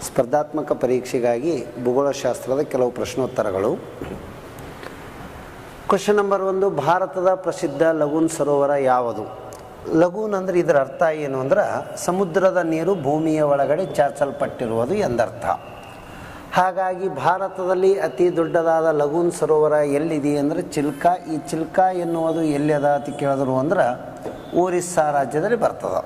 ಸ್ಪರ್ಧಾತ್ಮಕ ಪರೀಕ್ಷೆಗಾಗಿ ಭೂಗೋಳಶಾಸ್ತ್ರದ ಕೆಲವು ಪ್ರಶ್ನೋತ್ತರಗಳು. ಕ್ವಶನ್ ನಂಬರ್ 1, ಭಾರತದ ಪ್ರಸಿದ್ಧ ಲಗೂನ್ ಸರೋವರ ಯಾವುದು? ಲಗೂನ್ ಅಂದರೆ ಇದರ ಅರ್ಥ ಏನು ಅಂದ್ರೆ ಸಮುದ್ರದ ನೀರು ಭೂಮಿಯ ಒಳಗಡೆ ಚಾಚಲ್ಪಟ್ಟಿರುವುದು ಎಂದರ್ಥ. ಹಾಗಾಗಿ ಭಾರತದಲ್ಲಿ ಅತಿ ದೊಡ್ಡದಾದ ಲಗೂನ್ ಸರೋವರ ಎಲ್ಲಿದೆ ಅಂದರೆ ಚಿಲ್ಕಾ. ಈ ಚಿಲ್ಕಾ ಎನ್ನುವುದು ಎಲ್ಲಿದೆ ಅಂತ ಕೇಳಿದ್ರು ಅಂದ್ರೆ ಒರಿಸ್ಸಾ ರಾಜ್ಯದಲ್ಲಿ ಬರ್ತದೆ.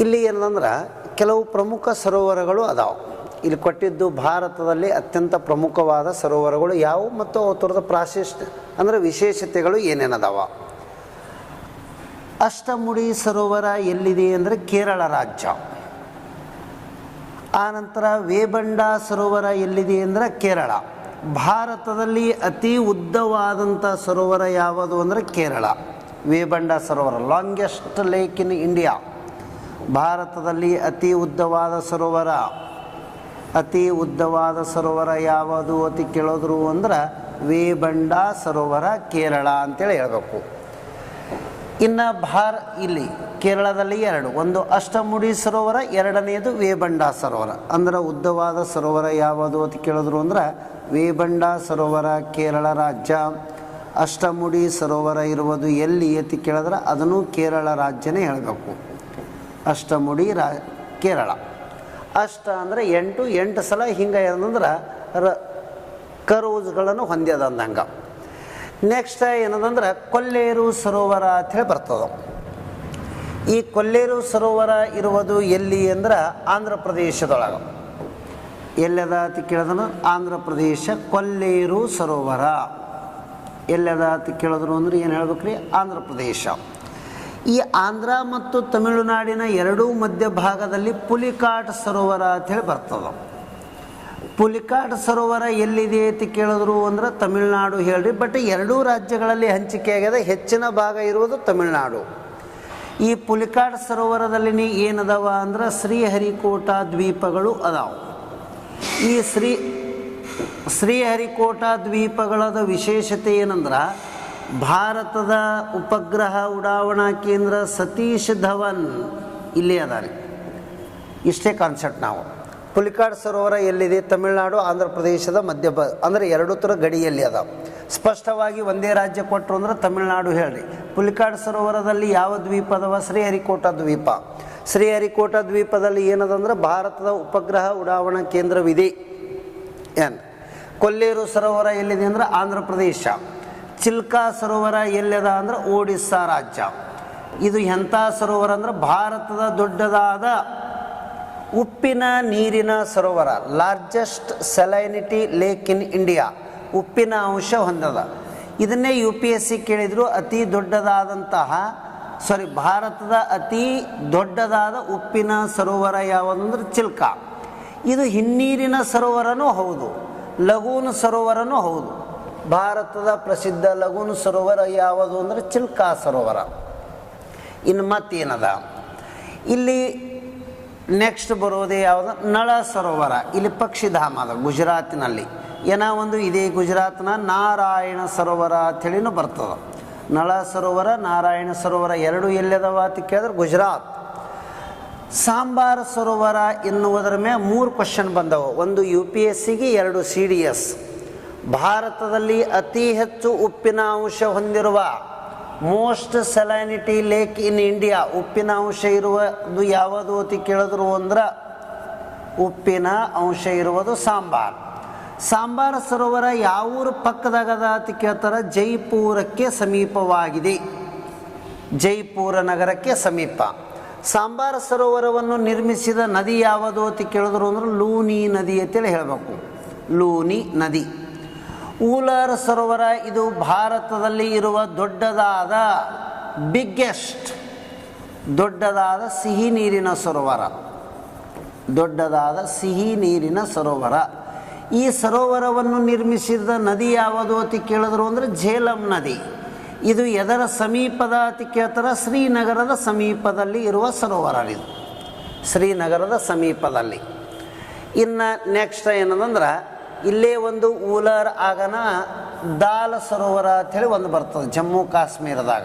ಇಲ್ಲಿ ಏನಂದ್ರೆ ಕೆಲವು ಪ್ರಮುಖ ಸರೋವರಗಳು ಅದಾವೆ. ಇಲ್ಲಿ ಕೊಟ್ಟಿದ್ದು ಭಾರತದಲ್ಲಿ ಅತ್ಯಂತ ಪ್ರಮುಖವಾದ ಸರೋವರಗಳು ಯಾವುವು ಮತ್ತು ಅವರದ ಪ್ರಾಶಸ್ತ್ಯ ಅಂದರೆ ವಿಶೇಷತೆಗಳು ಏನೇನದಾವ. ಅಷ್ಟಮುಡಿ ಸರೋವರ ಎಲ್ಲಿದೆ ಅಂದರೆ ಕೇರಳ ರಾಜ್ಯ. ಆನಂತರ ವೇಬಂಡ ಸರೋವರ ಎಲ್ಲಿದೆ ಅಂದರೆ ಕೇರಳ. ಭಾರತದಲ್ಲಿ ಅತಿ ಉದ್ದವಾದಂಥ ಸರೋವರ ಯಾವುದು ಅಂದರೆ ಕೇರಳ ವೇಬಂಡ ಸರೋವರ, ಲಾಂಗೆಸ್ಟ್ ಲೇಕ್ ಇನ್ ಇಂಡಿಯಾ. ಭಾರತದಲ್ಲಿ ಅತಿ ಉದ್ದವಾದ ಸರೋವರ ಯಾವುದು ಅಂತ ಕೇಳಿದ್ರು ಅಂದ್ರೆ ವೇಬಂಡ ಸರೋವರ ಕೇರಳ ಅಂತೇಳಿ ಹೇಳಬೇಕು. ಇನ್ನು ಇಲ್ಲಿ ಕೇರಳದಲ್ಲಿ ಎರಡು, ಒಂದು ಅಷ್ಟಮುಡಿ ಸರೋವರ, ಎರಡನೆಯದು ವೇಬಂಡ ಸರೋವರ. ಅಂದ್ರೆ ಉದ್ದವಾದ ಸರೋವರ ಯಾವುದು ಅಂತ ಕೇಳಿದ್ರು ಅಂದ್ರೆ ವೇಬಂಡ ಸರೋವರ ಕೇರಳ ರಾಜ್ಯ. ಅಷ್ಟಮುಡಿ ಸರೋವರ ಇರುವುದು ಎಲ್ಲಿ ಅಂತ ಕೇಳಿದ್ರೆ ಅದನ್ನು ಕೇರಳ ರಾಜ್ಯನೇ ಹೇಳಬೇಕು. ಅಷ್ಟಮುಡಿ ಕೇರಳ. ಅಷ್ಟ ಅಂದರೆ 8 ಸಲ ಹಿಂಗೆ ಏನಂದ್ರೆ ಕರ್ವ್ಸ್ಗಳನ್ನು ಹೊಂದ್ಯದ ಅಂದಂಗೆ. ನೆಕ್ಸ್ಟ್ ಏನದಂದ್ರೆ ಕೊಲ್ಲೇರು ಸರೋವರ ಅಂಥೇಳಿ ಬರ್ತದೆ. ಈ ಕೊಲ್ಲೇರು ಸರೋವರ ಇರುವುದು ಎಲ್ಲಿ ಅಂದ್ರೆ ಆಂಧ್ರ ಪ್ರದೇಶದೊಳಗೆ. ಎಲ್ಲದ ಅಂತ ಕೇಳಿದ್ರು ಆಂಧ್ರ ಪ್ರದೇಶ ಕೊಲ್ಲೇರು ಸರೋವರ ಎಲ್ಲದ ಅಂತ ಕೇಳಿದ್ರು ಅಂದ್ರೆ ಏನು ಹೇಳ್ಬೇಕ್ರಿ, ಆಂಧ್ರ ಪ್ರದೇಶ. ಈ ಆಂಧ್ರ ಮತ್ತು ತಮಿಳುನಾಡಿನ ಎರಡೂ ಮಧ್ಯಭಾಗದಲ್ಲಿ ಪುಲಿಕಾಟ್ ಸರೋವರ ಅಂಥೇಳಿ ಬರ್ತದೆ. ಪುಲಿಕಾಟ್ ಸರೋವರ ಎಲ್ಲಿದೆ ಅಂತ ಕೇಳಿದ್ರು ಅಂದ್ರೆ ತಮಿಳುನಾಡು ಹೇಳ್ರಿ. ಬಟ್ ಎರಡೂ ರಾಜ್ಯಗಳಲ್ಲಿ ಹಂಚಿಕೆ ಆಗಿದೆ, ಹೆಚ್ಚಿನ ಭಾಗ ಇರುವುದು ತಮಿಳುನಾಡು. ಈ ಪುಲಿಕಾಟ್ ಸರೋವರದಲ್ಲಿ ಏನದವ ಅಂದ್ರೆ ಶ್ರೀಹರಿಕೋಟ ದ್ವೀಪಗಳು ಅದಾವ. ಈ ಶ್ರೀಹರಿಕೋಟ ದ್ವೀಪಗಳದ ವಿಶೇಷತೆ ಏನಂದ್ರೆ ಭಾರತದ ಉಪಗ್ರಹ ಉಡಾವಣಾ ಕೇಂದ್ರ ಸತೀಶ್ ಧವನ್ ಇಲ್ಲೇ ಅದಾರೆ. ಇಷ್ಟೇ ಕಾನ್ಸೆಪ್ಟ್. ನಾವು ಪುಲಿಕಾಟ್ ಸರೋವರ ಎಲ್ಲಿದೆ, ತಮಿಳುನಾಡು ಆಂಧ್ರ ಪ್ರದೇಶದ ಅಂದರೆ ಎರಡೂ ಥರ ಗಡಿಯಲ್ಲಿ ಅದ. ಸ್ಪಷ್ಟವಾಗಿ ಒಂದೇ ರಾಜ್ಯ ಕೊಟ್ಟರು ಅಂದ್ರೆ ತಮಿಳುನಾಡು ಹೇಳ್ರಿ. ಪುಲಿಕಾಟ್ ಸರೋವರದಲ್ಲಿ ಯಾವ ದ್ವೀಪ ಅದಾವ? ಶ್ರೀಹರಿಕೋಟ ದ್ವೀಪ. ಶ್ರೀಹರಿಕೋಟ ದ್ವೀಪದಲ್ಲಿ ಏನದಂದ್ರೆ ಭಾರತದ ಉಪಗ್ರಹ ಉಡಾವಣಾ ಕೇಂದ್ರವಿದೆ. ಕೊಲ್ಲೇರು ಸರೋವರ ಎಲ್ಲಿದೆ ಅಂದ್ರೆ ಆಂಧ್ರ ಪ್ರದೇಶ. ಚಿಲ್ಕಾ ಸರೋವರ ಎಲ್ಲದ ಅಂದ್ರೆ ಒಡಿಸ್ಸಾ ರಾಜ್ಯ. ಇದು ಎಂಥ ಸರೋವರ ಅಂದ್ರೆ ಭಾರತದ ದೊಡ್ಡದಾದ ಉಪ್ಪಿನ ನೀರಿನ ಸರೋವರ, largest salinity lake in India. ಉಪ್ಪಿನ ಅಂಶ ಹೊಂದದ. ಇದನ್ನೇ UPSC ಕೇಳಿದ್ರು. ಭಾರತದ ಅತಿ ದೊಡ್ಡದಾದ ಉಪ್ಪಿನ ಸರೋವರ ಯಾವುದಂದ್ರೆ ಚಿಲ್ಕಾ. ಇದು ಹಿನ್ನೀರಿನ ಸರೋವರನೂ ಹೌದು, ಲಗೂನ್ ಸರೋವರನೂ ಹೌದು. ಭಾರತದ ಪ್ರಸಿದ್ಧ ಲಗೂನ್ ಸರೋವರ ಯಾವುದು ಅಂದರೆ ಚಿಲ್ಕಾ ಸರೋವರ. ಇನ್ನು ಮತ್ತೇನದ ಇಲ್ಲಿ ನೆಕ್ಸ್ಟ್ ಬರೋದೇ ಯಾವುದು? ನಳ ಸರೋವರ. ಇಲ್ಲಿ ಪಕ್ಷಿಧಾಮ ಅದ ಗುಜರಾತಿನಲ್ಲಿ. ಒಂದು ಇದೇ ಗುಜರಾತ್ನ ನಾರಾಯಣ ಸರೋವರ ಅಂಥೇಳಿನೂ ಬರ್ತದೆ. ನಳ ಸರೋವರ, ನಾರಾಯಣ ಸರೋವರ ಎರಡು ಎಲ್ಲದವ ಅಂತ ಕೇಳಿದ್ರೆ ಗುಜರಾತ್. ಸಾಂಬಾರ್ ಸರೋವರ ಎನ್ನುವುದರ ಮೇಲೆ 3 ಕ್ವಶನ್ ಬಂದವು. ಒಂದು UPSCಗೆ, 2 CDS. ಭಾರತದಲ್ಲಿ ಅತಿ ಹೆಚ್ಚು ಉಪ್ಪಿನ ಅಂಶ ಹೊಂದಿರುವ most salinity lake in India, ಉಪ್ಪಿನ ಅಂಶ ಇರುವುದು ಯಾವುದು ಅಂತ ಕೇಳಿದ್ರು ಅಂದ್ರೆ ಉಪ್ಪಿನ ಅಂಶ ಇರುವುದು ಸಾಂಬಾರ್ ಸರೋವರ ಯಾವ ಊರು ಪಕ್ಕದಾಗದ ಅಂತ ಕೇಳ್ತಾರೆ? ಜೈಪುರಕ್ಕೆ ಸಮೀಪವಾಗಿದೆ. ಜೈಪುರ ನಗರಕ್ಕೆ ಸಮೀಪ. ಸಾಂಬಾರ್ ಸರೋವರವನ್ನು ನಿರ್ಮಿಸಿದ ನದಿ ಯಾವುದು ಅಂತ ಕೇಳಿದ್ರು ಅಂದ್ರೆ ಲೂನಿ ನದಿ ಅಂತೇಳಿ ಹೇಳಬೇಕು. ಲೂನಿ ನದಿ. ಊಲರ್ ಸರೋವರ ಇದು ಭಾರತದಲ್ಲಿ ಇರುವ ದೊಡ್ಡದಾದ ಸಿಹಿ ನೀರಿನ ಸರೋವರ. ಈ ಸರೋವರವನ್ನು ನಿರ್ಮಿಸಿದ ನದಿ ಯಾವುದು ಅಂತ ಕೇಳಿದ್ರು ಅಂದರೆ ಝೇಲಂ ನದಿ. ಇದು ಎದರ ಸಮೀಪದ ಅಂತ ಕೇಳ್ತಾರೆ? ಶ್ರೀನಗರದ ಸಮೀಪದಲ್ಲಿ ಇರುವ ಸರೋವರ ಇದು, ಶ್ರೀನಗರದ ಸಮೀಪದಲ್ಲಿ. ಇನ್ನು ನೆಕ್ಸ್ಟ್ ಏನದಂದ್ರೆ ಇಲ್ಲೇ ಒಂದು ಊಲರ್ ಆಗನ ದಾಲ್ ಸರೋವರ ಅಂಥೇಳಿ ಒಂದು ಬರ್ತದೆ ಜಮ್ಮು ಕಾಶ್ಮೀರದಾಗ.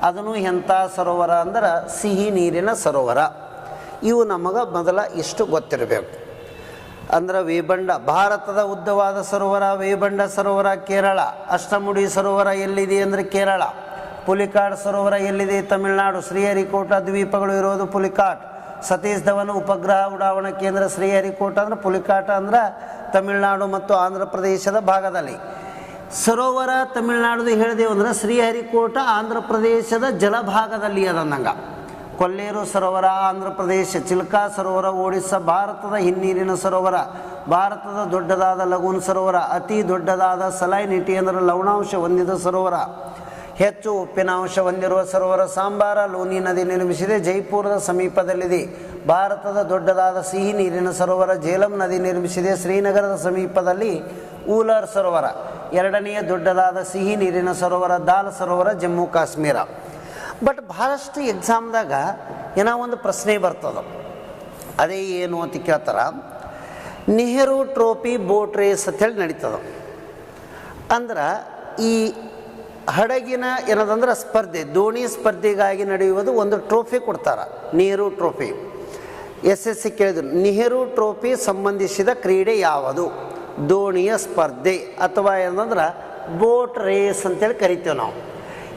ಅದನ್ನು ಎಂಥ ಸರೋವರ ಅಂದ್ರೆ ಸಿಹಿ ನೀರಿನ ಸರೋವರ. ಇವು ನಮಗೆ ಮೊದಲ ಇಷ್ಟು ಗೊತ್ತಿರಬೇಕು. ಅಂದ್ರೆ ವೇಬಂಡ ಭಾರತದ ಉದ್ದವಾದ ಸರೋವರ ವೇಬಂಡ ಸರೋವರ ಕೇರಳ, ಅಷ್ಟಮುಡಿ ಸರೋವರ ಎಲ್ಲಿದೆ ಅಂದರೆ ಕೇರಳ, ಪುಲಿಕಾಡ್ ಸರೋವರ ಎಲ್ಲಿದೆ ತಮಿಳುನಾಡು, ಶ್ರೀಹರಿಕೋಟ ದ್ವೀಪಗಳು ಇರೋದು ಪುಲಿಕಾಟ್, ಸತೀಶ್ ಧವನ್ ಉಪಗ್ರಹ ಉಡಾವಣಾ ಕೇಂದ್ರ ಶ್ರೀಹರಿಕೋಟ ಅಂದರೆ ಪುಲಿಕಾಟ ಅಂದ್ರೆ ತಮಿಳುನಾಡು ಮತ್ತು ಆಂಧ್ರ ಪ್ರದೇಶದ ಭಾಗದಲ್ಲಿ. ಸರೋವರ ತಮಿಳುನಾಡು ಹೇಳಿದೆವು ಅಂದರೆ ಶ್ರೀಹರಿಕೋಟ ಆಂಧ್ರ ಪ್ರದೇಶದ ಜಲಭಾಗದಲ್ಲಿ ಅದನ್ನಂಗ. ಕೊಲ್ಲೇರು ಸರೋವರ ಆಂಧ್ರ ಪ್ರದೇಶ, ಚಿಲ್ಕಾ ಸರೋವರ ಒಡಿಸ್ಸಾ. ಭಾರತದ ಹಿನ್ನೀರಿನ ಸರೋವರ, ಭಾರತದ ದೊಡ್ಡದಾದ ಲಗೂನ್ ಸರೋವರ, ಅತಿ ದೊಡ್ಡದಾದ ಸಲೈನಿಟಿ ಅಂದರೆ ಲವಣಾಂಶ ಹೊಂದಿದ ಸರೋವರ, ಹೆಚ್ಚು ಉಪ್ಪಿನಾಂಶ ಹೊಂದಿರುವ ಸರೋವರ ಸಾಂಬಾರ ಲೂನಿ ನದಿ ನಿರ್ಮಿಸಿದೆ, ಜೈಪುರದ ಸಮೀಪದಲ್ಲಿದೆ. ಭಾರತದ ದೊಡ್ಡದಾದ ಸಿಹಿ ನೀರಿನ ಸರೋವರ ಜೇಲಂ ನದಿ ನಿರ್ಮಿಸಿದೆ, ಶ್ರೀನಗರದ ಸಮೀಪದಲ್ಲಿ ಊಲರ್ ಸರೋವರ. ಎರಡನೆಯ ದೊಡ್ಡದಾದ ಸಿಹಿ ನೀರಿನ ಸರೋವರ ದಾಲ್ ಸರೋವರ ಜಮ್ಮು ಕಾಶ್ಮೀರ. ಬಟ್ ಭಾಳಷ್ಟು ಎಕ್ಸಾಮ್ದಾಗ ಏನೋ ಒಂದು ಪ್ರಶ್ನೆ ಬರ್ತದೆ, ಅದೇ ಏನು ಅಂತ ಕೇಳ್ತಾರೆ. ನೆಹರು ಟ್ರೋಫಿ ಬೋಟ್ ರೇಸ್ ಅಂತೇಳಿ ನಡೀತದೆ. ಅಂದ್ರೆ ಈ ಹಡಗಿನ ಏನದಂದ್ರೆ ಸ್ಪರ್ಧೆ, ದೋಣಿ ಸ್ಪರ್ಧೆಗಾಗಿ ನಡೆಯುವುದು ಒಂದು ಟ್ರೋಫಿ ಕೊಡ್ತಾರೆ, ನೆಹರು ಟ್ರೋಫಿ. SSC ಕೇಳಿದ್ರು, ನೆಹರು ಟ್ರೋಫಿ ಸಂಬಂಧಿಸಿದ ಕ್ರೀಡೆ ಯಾವುದು? ದೋಣಿಯ ಸ್ಪರ್ಧೆ ಅಥವಾ ಏನಂದ್ರೆ ಬೋಟ್ ರೇಸ್ ಅಂತೇಳಿ ಕರಿತೇವೆ ನಾವು.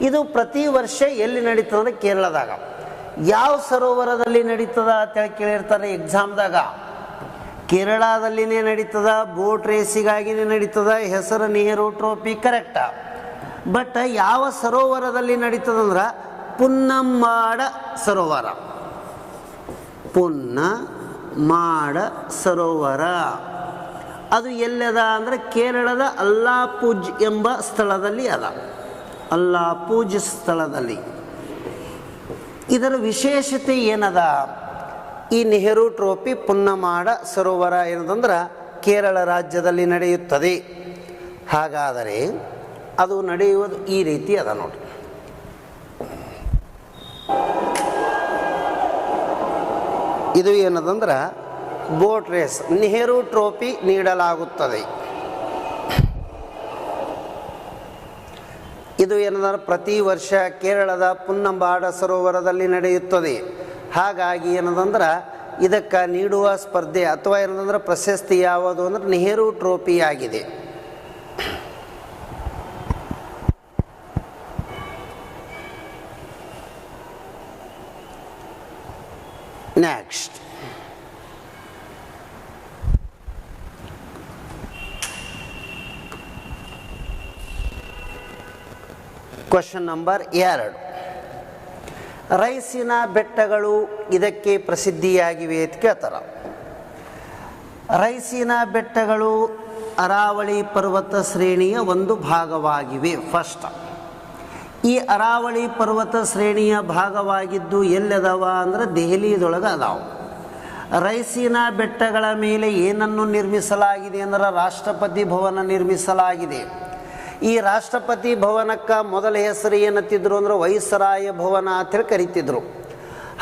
ಇದು ಪ್ರತಿ ವರ್ಷ ಎಲ್ಲಿ ನಡೀತದೆ ಅಂದರೆ ಕೇರಳದಾಗ. ಯಾವ ಸರೋವರದಲ್ಲಿ ನಡೀತದ ಅಂತೇಳಿ ಕೇಳಿರ್ತಾರೆ ಎಕ್ಸಾಮ್ದಾಗ. ಕೇರಳದಲ್ಲಿನೇ ನಡೀತದ, ಬೋಟ್ ರೇಸಿಗಾಗಿನೇ ನಡೀತದ, ಹೆಸರು ನೆಹರು ಟ್ರೋಫಿ ಕರೆಕ್ಟಾ. ಬಟ್ ಯಾವ ಸರೋವರದಲ್ಲಿ ನಡೀತದಂದ್ರೆ ಪುನ್ನಮ್ಮಾಡ ಸರೋವರ. ಪುನ್ನಮಾಡ ಸರೋವರ ಅದು ಎಲ್ಲದ ಅಂದರೆ ಕೇರಳದ ಅಲ್ಲಾಪುಜ್ ಎಂಬ ಸ್ಥಳದಲ್ಲಿ ಅದ. ಅಲ್ಲಾಪುಜ್ ಸ್ಥಳದಲ್ಲಿ. ಇದರ ವಿಶೇಷತೆ ಏನದ? ಈ ನೆಹರು ಟ್ರೋಫಿ ಪುನ್ನಮಾಡ ಸರೋವರ ಏನದಂದ್ರೆ ಕೇರಳ ರಾಜ್ಯದಲ್ಲಿ ನಡೆಯುತ್ತದೆ. ಹಾಗಾದರೆ ಅದು ನಡೆಯುವುದು ಈ ರೀತಿ ಅದ ನೋಡಿ. ಇದು ಏನದಂದ್ರೆ ಬೋಟ್ ರೇಸ್, ನೆಹರು ಟ್ರೋಫಿ ನೀಡಲಾಗುತ್ತದೆ. ಇದು ಏನಂದ್ರೆ ಪ್ರತಿ ವರ್ಷ ಕೇರಳದ ಪುನ್ನಂಬಾಡ ಸರೋವರದಲ್ಲಿ ನಡೆಯುತ್ತದೆ. ಹಾಗಾಗಿ ಏನದಂದ್ರೆ ಇದಕ್ಕೆ ನೀಡುವ ಸ್ಪರ್ಧೆ ಅಥವಾ ಏನಂದ್ರೆ ಪ್ರಶಸ್ತಿ ಯಾವುದು ಅಂದರೆ ನೆಹರು ಟ್ರೋಫಿ ಆಗಿದೆ. Next question number 2. ರೈಸಿನ ಬೆಟ್ಟಗಳು ಇದಕ್ಕೆ ಪ್ರಸಿದ್ಧಿಯಾಗಿವೆ ಅಂತ ಕೇಳ್ತಾರೆ. ರೈಸಿನ ಬೆಟ್ಟಗಳು ಅರಾವಳಿ ಪರ್ವತ ಶ್ರೇಣಿಯ ಒಂದು ಭಾಗವಾಗಿವೆ. ಫಸ್ಟ್, ಈ ಅರಾವಳಿ ಪರ್ವತ ಶ್ರೇಣಿಯ ಭಾಗವಾಗಿದ್ದು ಎಲ್ಲದವ ಅಂದರೆ ದೆಹಲಿದೊಳಗೆ ಅದಾವ. ರೈಸಿನ ಬೆಟ್ಟಗಳ ಮೇಲೆ ಏನನ್ನು ನಿರ್ಮಿಸಲಾಗಿದೆ ಅಂದರೆ ರಾಷ್ಟ್ರಪತಿ ಭವನ ನಿರ್ಮಿಸಲಾಗಿದೆ. ಈ ರಾಷ್ಟ್ರಪತಿ ಭವನಕ್ಕೆ ಮೊದಲ ಹೆಸರು ಏನಂತಿದ್ರು ಅಂದರೆ ವೈಸರಾಯ ಭವನ ಅಂತೇಳಿ ಕರಿತಿದ್ರು.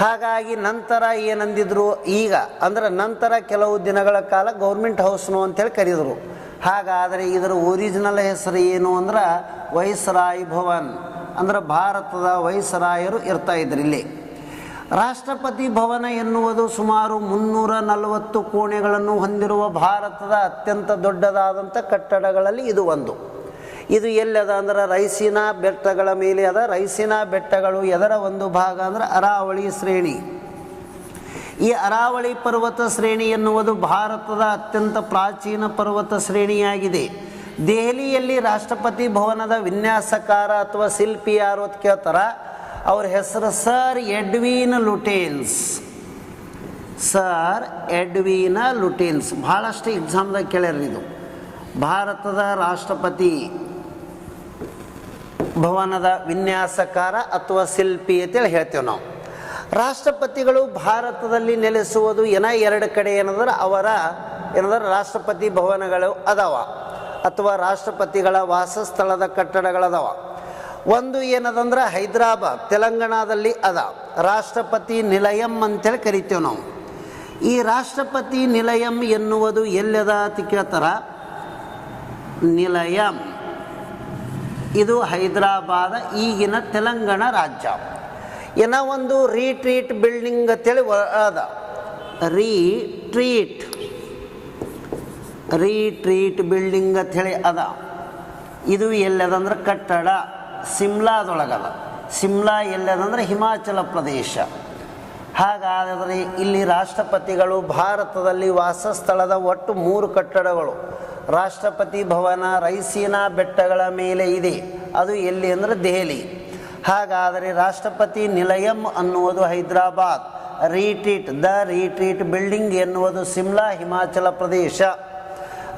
ಹಾಗಾಗಿ ನಂತರ ಏನಂದಿದ್ರು, ಈಗ ಅಂದರೆ ನಂತರ ಕೆಲವು ದಿನಗಳ ಕಾಲ ಗೌರ್ಮೆಂಟ್ ಹೌಸ್ನು ಅಂತೇಳಿ ಕರೆದರು. ಹಾಗಾದರೆ ಇದರ ಒರಿಜಿನಲ್ ಹೆಸರು ಏನು ಅಂದ್ರೆ ವೈಸರಾಯ್ ಭವನ್. ಅಂದ್ರೆ ಭಾರತದ ವೈಸರಾಯರು ಇರ್ತಾ ಇದ್ರು ಇಲ್ಲಿ. ರಾಷ್ಟ್ರಪತಿ ಭವನ ಎನ್ನುವುದು ಸುಮಾರು 340 ಕೋಣೆಗಳನ್ನು ಹೊಂದಿರುವ ಭಾರತದ ಅತ್ಯಂತ ದೊಡ್ಡದಾದಂಥ ಕಟ್ಟಡಗಳಲ್ಲಿ ಇದು ಒಂದು. ಇದು ಎಲ್ಲದ ಅಂದ್ರೆ ರೈಸಿನಾ ಬೆಟ್ಟಗಳ ಮೇಲೆ ಅದ. ರೈಸಿನಾ ಬೆಟ್ಟಗಳು ಎದರ ಒಂದು ಭಾಗ ಅಂದರೆ ಅರಾವಳಿ ಶ್ರೇಣಿ. ಈ ಅರಾವಳಿ ಪರ್ವತ ಶ್ರೇಣಿ ಎನ್ನುವುದು ಭಾರತದ ಅತ್ಯಂತ ಪ್ರಾಚೀನ ಪರ್ವತ ಶ್ರೇಣಿಯಾಗಿದೆ. ದೆಹಲಿಯಲ್ಲಿ ರಾಷ್ಟ್ರಪತಿ ಭವನದ ವಿನ್ಯಾಸಕಾರ ಅಥವಾ ಶಿಲ್ಪಿ ಯಾರು ಅಂತ ಕೇಳ್ತಾರ. ಅವ್ರ ಹೆಸರು sir Edwin Lutyens. Sir Edwin Lutyens. ಭಾಳಷ್ಟು ಎಕ್ಸಾಮ್ದಾಗ ಕೇಳ್ಯಾರ. ಇದು ಭಾರತದ ರಾಷ್ಟ್ರಪತಿ ಭವನದ ವಿನ್ಯಾಸಕಾರ ಅಥವಾ ಶಿಲ್ಪಿ ಅಂತೇಳಿ ಹೇಳ್ತೇವೆ ನಾವು. ರಾಷ್ಟ್ರಪತಿಗಳು ಭಾರತದಲ್ಲಿ ನೆಲೆಸುವುದು ಎರಡು ಕಡೆ ಏನಂದ್ರೆ ಅವರ ರಾಷ್ಟ್ರಪತಿ ಭವನಗಳು ಅದಾವ ಅಥವಾ ರಾಷ್ಟ್ರಪತಿಗಳ ವಾಸಸ್ಥಳದ ಕಟ್ಟಡಗಳದಾವ. ಒಂದು ಏನದಂದ್ರೆ ಹೈದರಾಬಾದ್ ತೆಲಂಗಾಣದಲ್ಲಿ ಅದ ರಾಷ್ಟ್ರಪತಿ ನಿಲಯಂ ಅಂತೇಳಿ ಕರಿತೇವೆ ನಾವು. ಈ ರಾಷ್ಟ್ರಪತಿ ನಿಲಯಂ ಎನ್ನುವುದು ಎಲ್ಲದ ಅಂತ ಕೇಳ್ತಾರ. ನಿಲಯಂ ಇದು ಹೈದರಾಬಾದ, ಈಗಿನ ತೆಲಂಗಾಣ ರಾಜ್ಯ. ಏನೋ ಒಂದು ರೀಟ್ರೀಟ್ ಬಿಲ್ಡಿಂಗ್ ಅಂತೇಳಿ ಅದ ರೀಟ್ರೀಟ್ ಬಿಲ್ಡಿಂಗ್ ಅಂಥೇಳಿ ಅದ. ಇದು ಎಲ್ಲದಂದ್ರೆ ಕಟ್ಟಡ ಸಿಮ್ಲಾದೊಳಗದ. ಸಿಮ್ಲಾ ಎಲ್ಲದಂದ್ರೆ ಹಿಮಾಚಲ ಪ್ರದೇಶ. ಹಾಗಾದರೆ ಇಲ್ಲಿ ರಾಷ್ಟ್ರಪತಿಗಳು ಭಾರತದಲ್ಲಿ ವಾಸಸ್ಥಳದ ಒಟ್ಟು 3 ಕಟ್ಟಡಗಳು. ರಾಷ್ಟ್ರಪತಿ ಭವನ ರೈಸೀನಾ ಬೆಟ್ಟಗಳ ಮೇಲೆ ಇದೆ. ಅದು ಎಲ್ಲಿ ಅಂದರೆ ದೆಹಲಿ. ಹಾಗಾದರೆ ರಾಷ್ಟ್ರಪತಿ ನಿಲಯಂ ಅನ್ನುವುದು ಹೈದರಾಬಾದ್. ರೀಟ್ರೀಟ್ ಬಿಲ್ಡಿಂಗ್ ಎನ್ನುವುದು ಸಿಮ್ಲಾ ಹಿಮಾಚಲ ಪ್ರದೇಶ.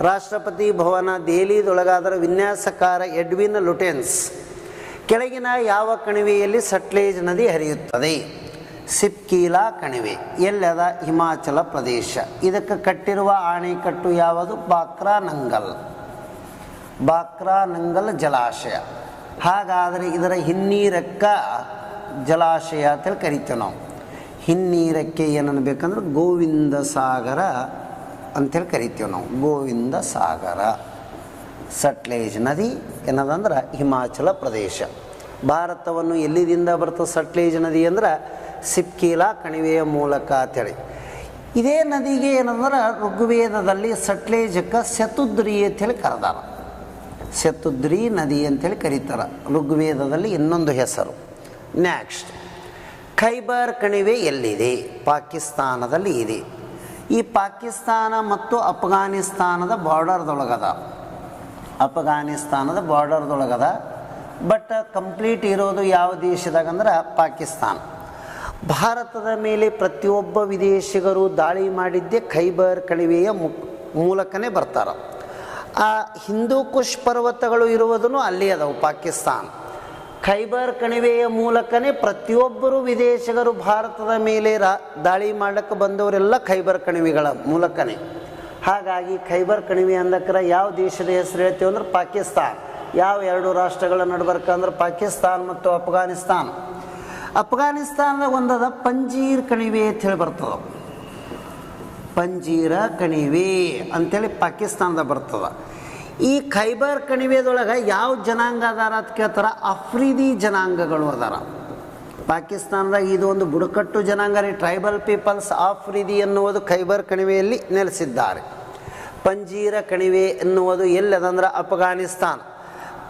ರಾಷ್ಟ್ರಪತಿ ಭವನ ದೆಹಲಿದೊಳಗಾದರೆ ವಿನ್ಯಾಸಕಾರ ಎಡ್ವಿನ್ ಲುಟೆನ್ಸ್. ಕೆಳಗಿನ ಯಾವ ಕಣಿವೆಯಲ್ಲಿ ಸಟ್ಲೇಜ್ ನದಿ ಹರಿಯುತ್ತದೆ? ಸಿಪ್ಕೀಲಾ ಕಣಿವೆ. ಎಲ್ಲದ? ಹಿಮಾಚಲ ಪ್ರದೇಶ. ಇದಕ್ಕೆ ಕಟ್ಟಿರುವ ಆಣೆಕಟ್ಟು ಯಾವುದು? ಬಾಕ್ರಾನಂಗಲ್ ಜಲಾಶಯ. ಹಾಗಾದರೆ ಇದರ ಹಿನ್ನೀರಕ್ಕ ಜಲಾಶಯ ಅಂತೇಳಿ ಕರಿತೀವಿ ನಾವು. ಹಿನ್ನೀರಕ್ಕೆ ಏನನ್ಬೇಕಂದ್ರೆ ಗೋವಿಂದ ಸಾಗರ ಅಂಥೇಳಿ ಕರಿತೀವಿ ನಾವು. ಗೋವಿಂದ ಸಾಗರ. ಸಟ್ಲೇಜ್ ನದಿ ಏನದಂದ್ರೆ ಹಿಮಾಚಲ ಪ್ರದೇಶ. ಭಾರತವನ್ನು ಎಲ್ಲಿದಿಂದ ಬರ್ತದೆ ಸಟ್ಲೇಜ್ ನದಿ ಅಂದ್ರೆ ಸಿಪ್ಕೀಲಾ ಕಣಿವೆಯ ಮೂಲಕ ಅಂಥೇಳಿ. ಇದೇ ನದಿಗೆ ಏನಂದ್ರೆ ಋಗ್ವೇದದಲ್ಲಿ ಸಟ್ಲೇಜಕ್ಕೆ ಶತುದ್ರಿ ಅಂಥೇಳಿ ಕರೆದಾರ. ಶತುದ್ರಿ ನದಿ ಅಂಥೇಳಿ ಕರೀತಾರೆ ಋಗ್ವೇದದಲ್ಲಿ ಇನ್ನೊಂದು ಹೆಸರು. ನೆಕ್ಸ್ಟ್, ಖೈಬರ್ ಕಣಿವೆ ಎಲ್ಲಿದೆ? ಪಾಕಿಸ್ತಾನದಲ್ಲಿ ಇದೆ. ಈ ಪಾಕಿಸ್ತಾನ ಮತ್ತು ಅಫ್ಘಾನಿಸ್ತಾನದ ಬಾರ್ಡರ್ದೊಳಗದ. ಬಟ್ ಕಂಪ್ಲೀಟ್ ಇರೋದು ಯಾವ ದೇಶದಾಗಂದ್ರೆ ಪಾಕಿಸ್ತಾನ. ಭಾರತದ ಮೇಲೆ ಪ್ರತಿಯೊಬ್ಬ ವಿದೇಶಿಗರು ದಾಳಿ ಮಾಡಿದ್ದೇ ಖೈಬರ್ ಕಣಿವೆಯ ಮೂಲಕನೇ ಬರ್ತಾರೆ. ಆ ಹಿಂದೂ ಕುಶ್ ಪರ್ವತಗಳು ಇರುವುದನ್ನು ಅಲ್ಲಿ ಅದಾವು ಪಾಕಿಸ್ತಾನ. ಖೈಬರ್ ಕಣಿವೆಯ ಮೂಲಕನೇ ಪ್ರತಿಯೊಬ್ಬರು ವಿದೇಶಿಗರು ಭಾರತದ ಮೇಲೆ ದಾಳಿ ಮಾಡಕ್ಕೆ ಬಂದವರೆಲ್ಲ ಖೈಬರ್ ಕಣಿವೆಗಳ ಮೂಲಕನೇ. ಹಾಗಾಗಿ ಖೈಬರ್ ಕಣಿವೆ ಅಂದಕ್ರೆ ಯಾವ ದೇಶದ ಹೆಸರು ಹೇಳ್ತೀವಿ ಅಂದ್ರೆ ಪಾಕಿಸ್ತಾನ. ಯಾವ 2 ರಾಷ್ಟ್ರಗಳ ನಡ್ಬರ್ಕಂದ್ರೆ ಪಾಕಿಸ್ತಾನ ಮತ್ತು ಅಫ್ಘಾನಿಸ್ತಾನ. ಅಫ್ಘಾನಿಸ್ತಾನದ ಒಂದದ ಪಂಜೀರ್ ಕಣಿವೆ ಅಂಥೇಳಿ ಬರ್ತದೆ. ಪಂಜೀರ ಕಣಿವೆ ಅಂಥೇಳಿ ಪಾಕಿಸ್ತಾನದ ಬರ್ತದೆ. ಈ ಖೈಬರ್ ಕಣಿವೆದೊಳಗೆ ಯಾವ ಜನಾಂಗ ಅದಾರ ಅಂತ ಕೇಳ್ತಾರೆ? ಅಫ್ರಿದಿ ಜನಾಂಗಗಳು ಅದಾರ. ಪಾಕಿಸ್ತಾನದಾಗ ಇದು ಒಂದು ಬುಡಕಟ್ಟು ಜನಾಂಗ ರೀ. ಟ್ರೈಬಲ್ ಪೀಪಲ್ಸ್ ಆಫ್ರಿದಿ ಎನ್ನುವುದು ಖೈಬರ್ ಕಣಿವೆಯಲ್ಲಿ ನೆಲೆಸಿದ್ದಾರೆ. ಪಂಜೀರ ಕಣಿವೆ ಎನ್ನುವುದು ಎಲ್ಲದಂದ್ರೆ ಅಫ್ಘಾನಿಸ್ತಾನ.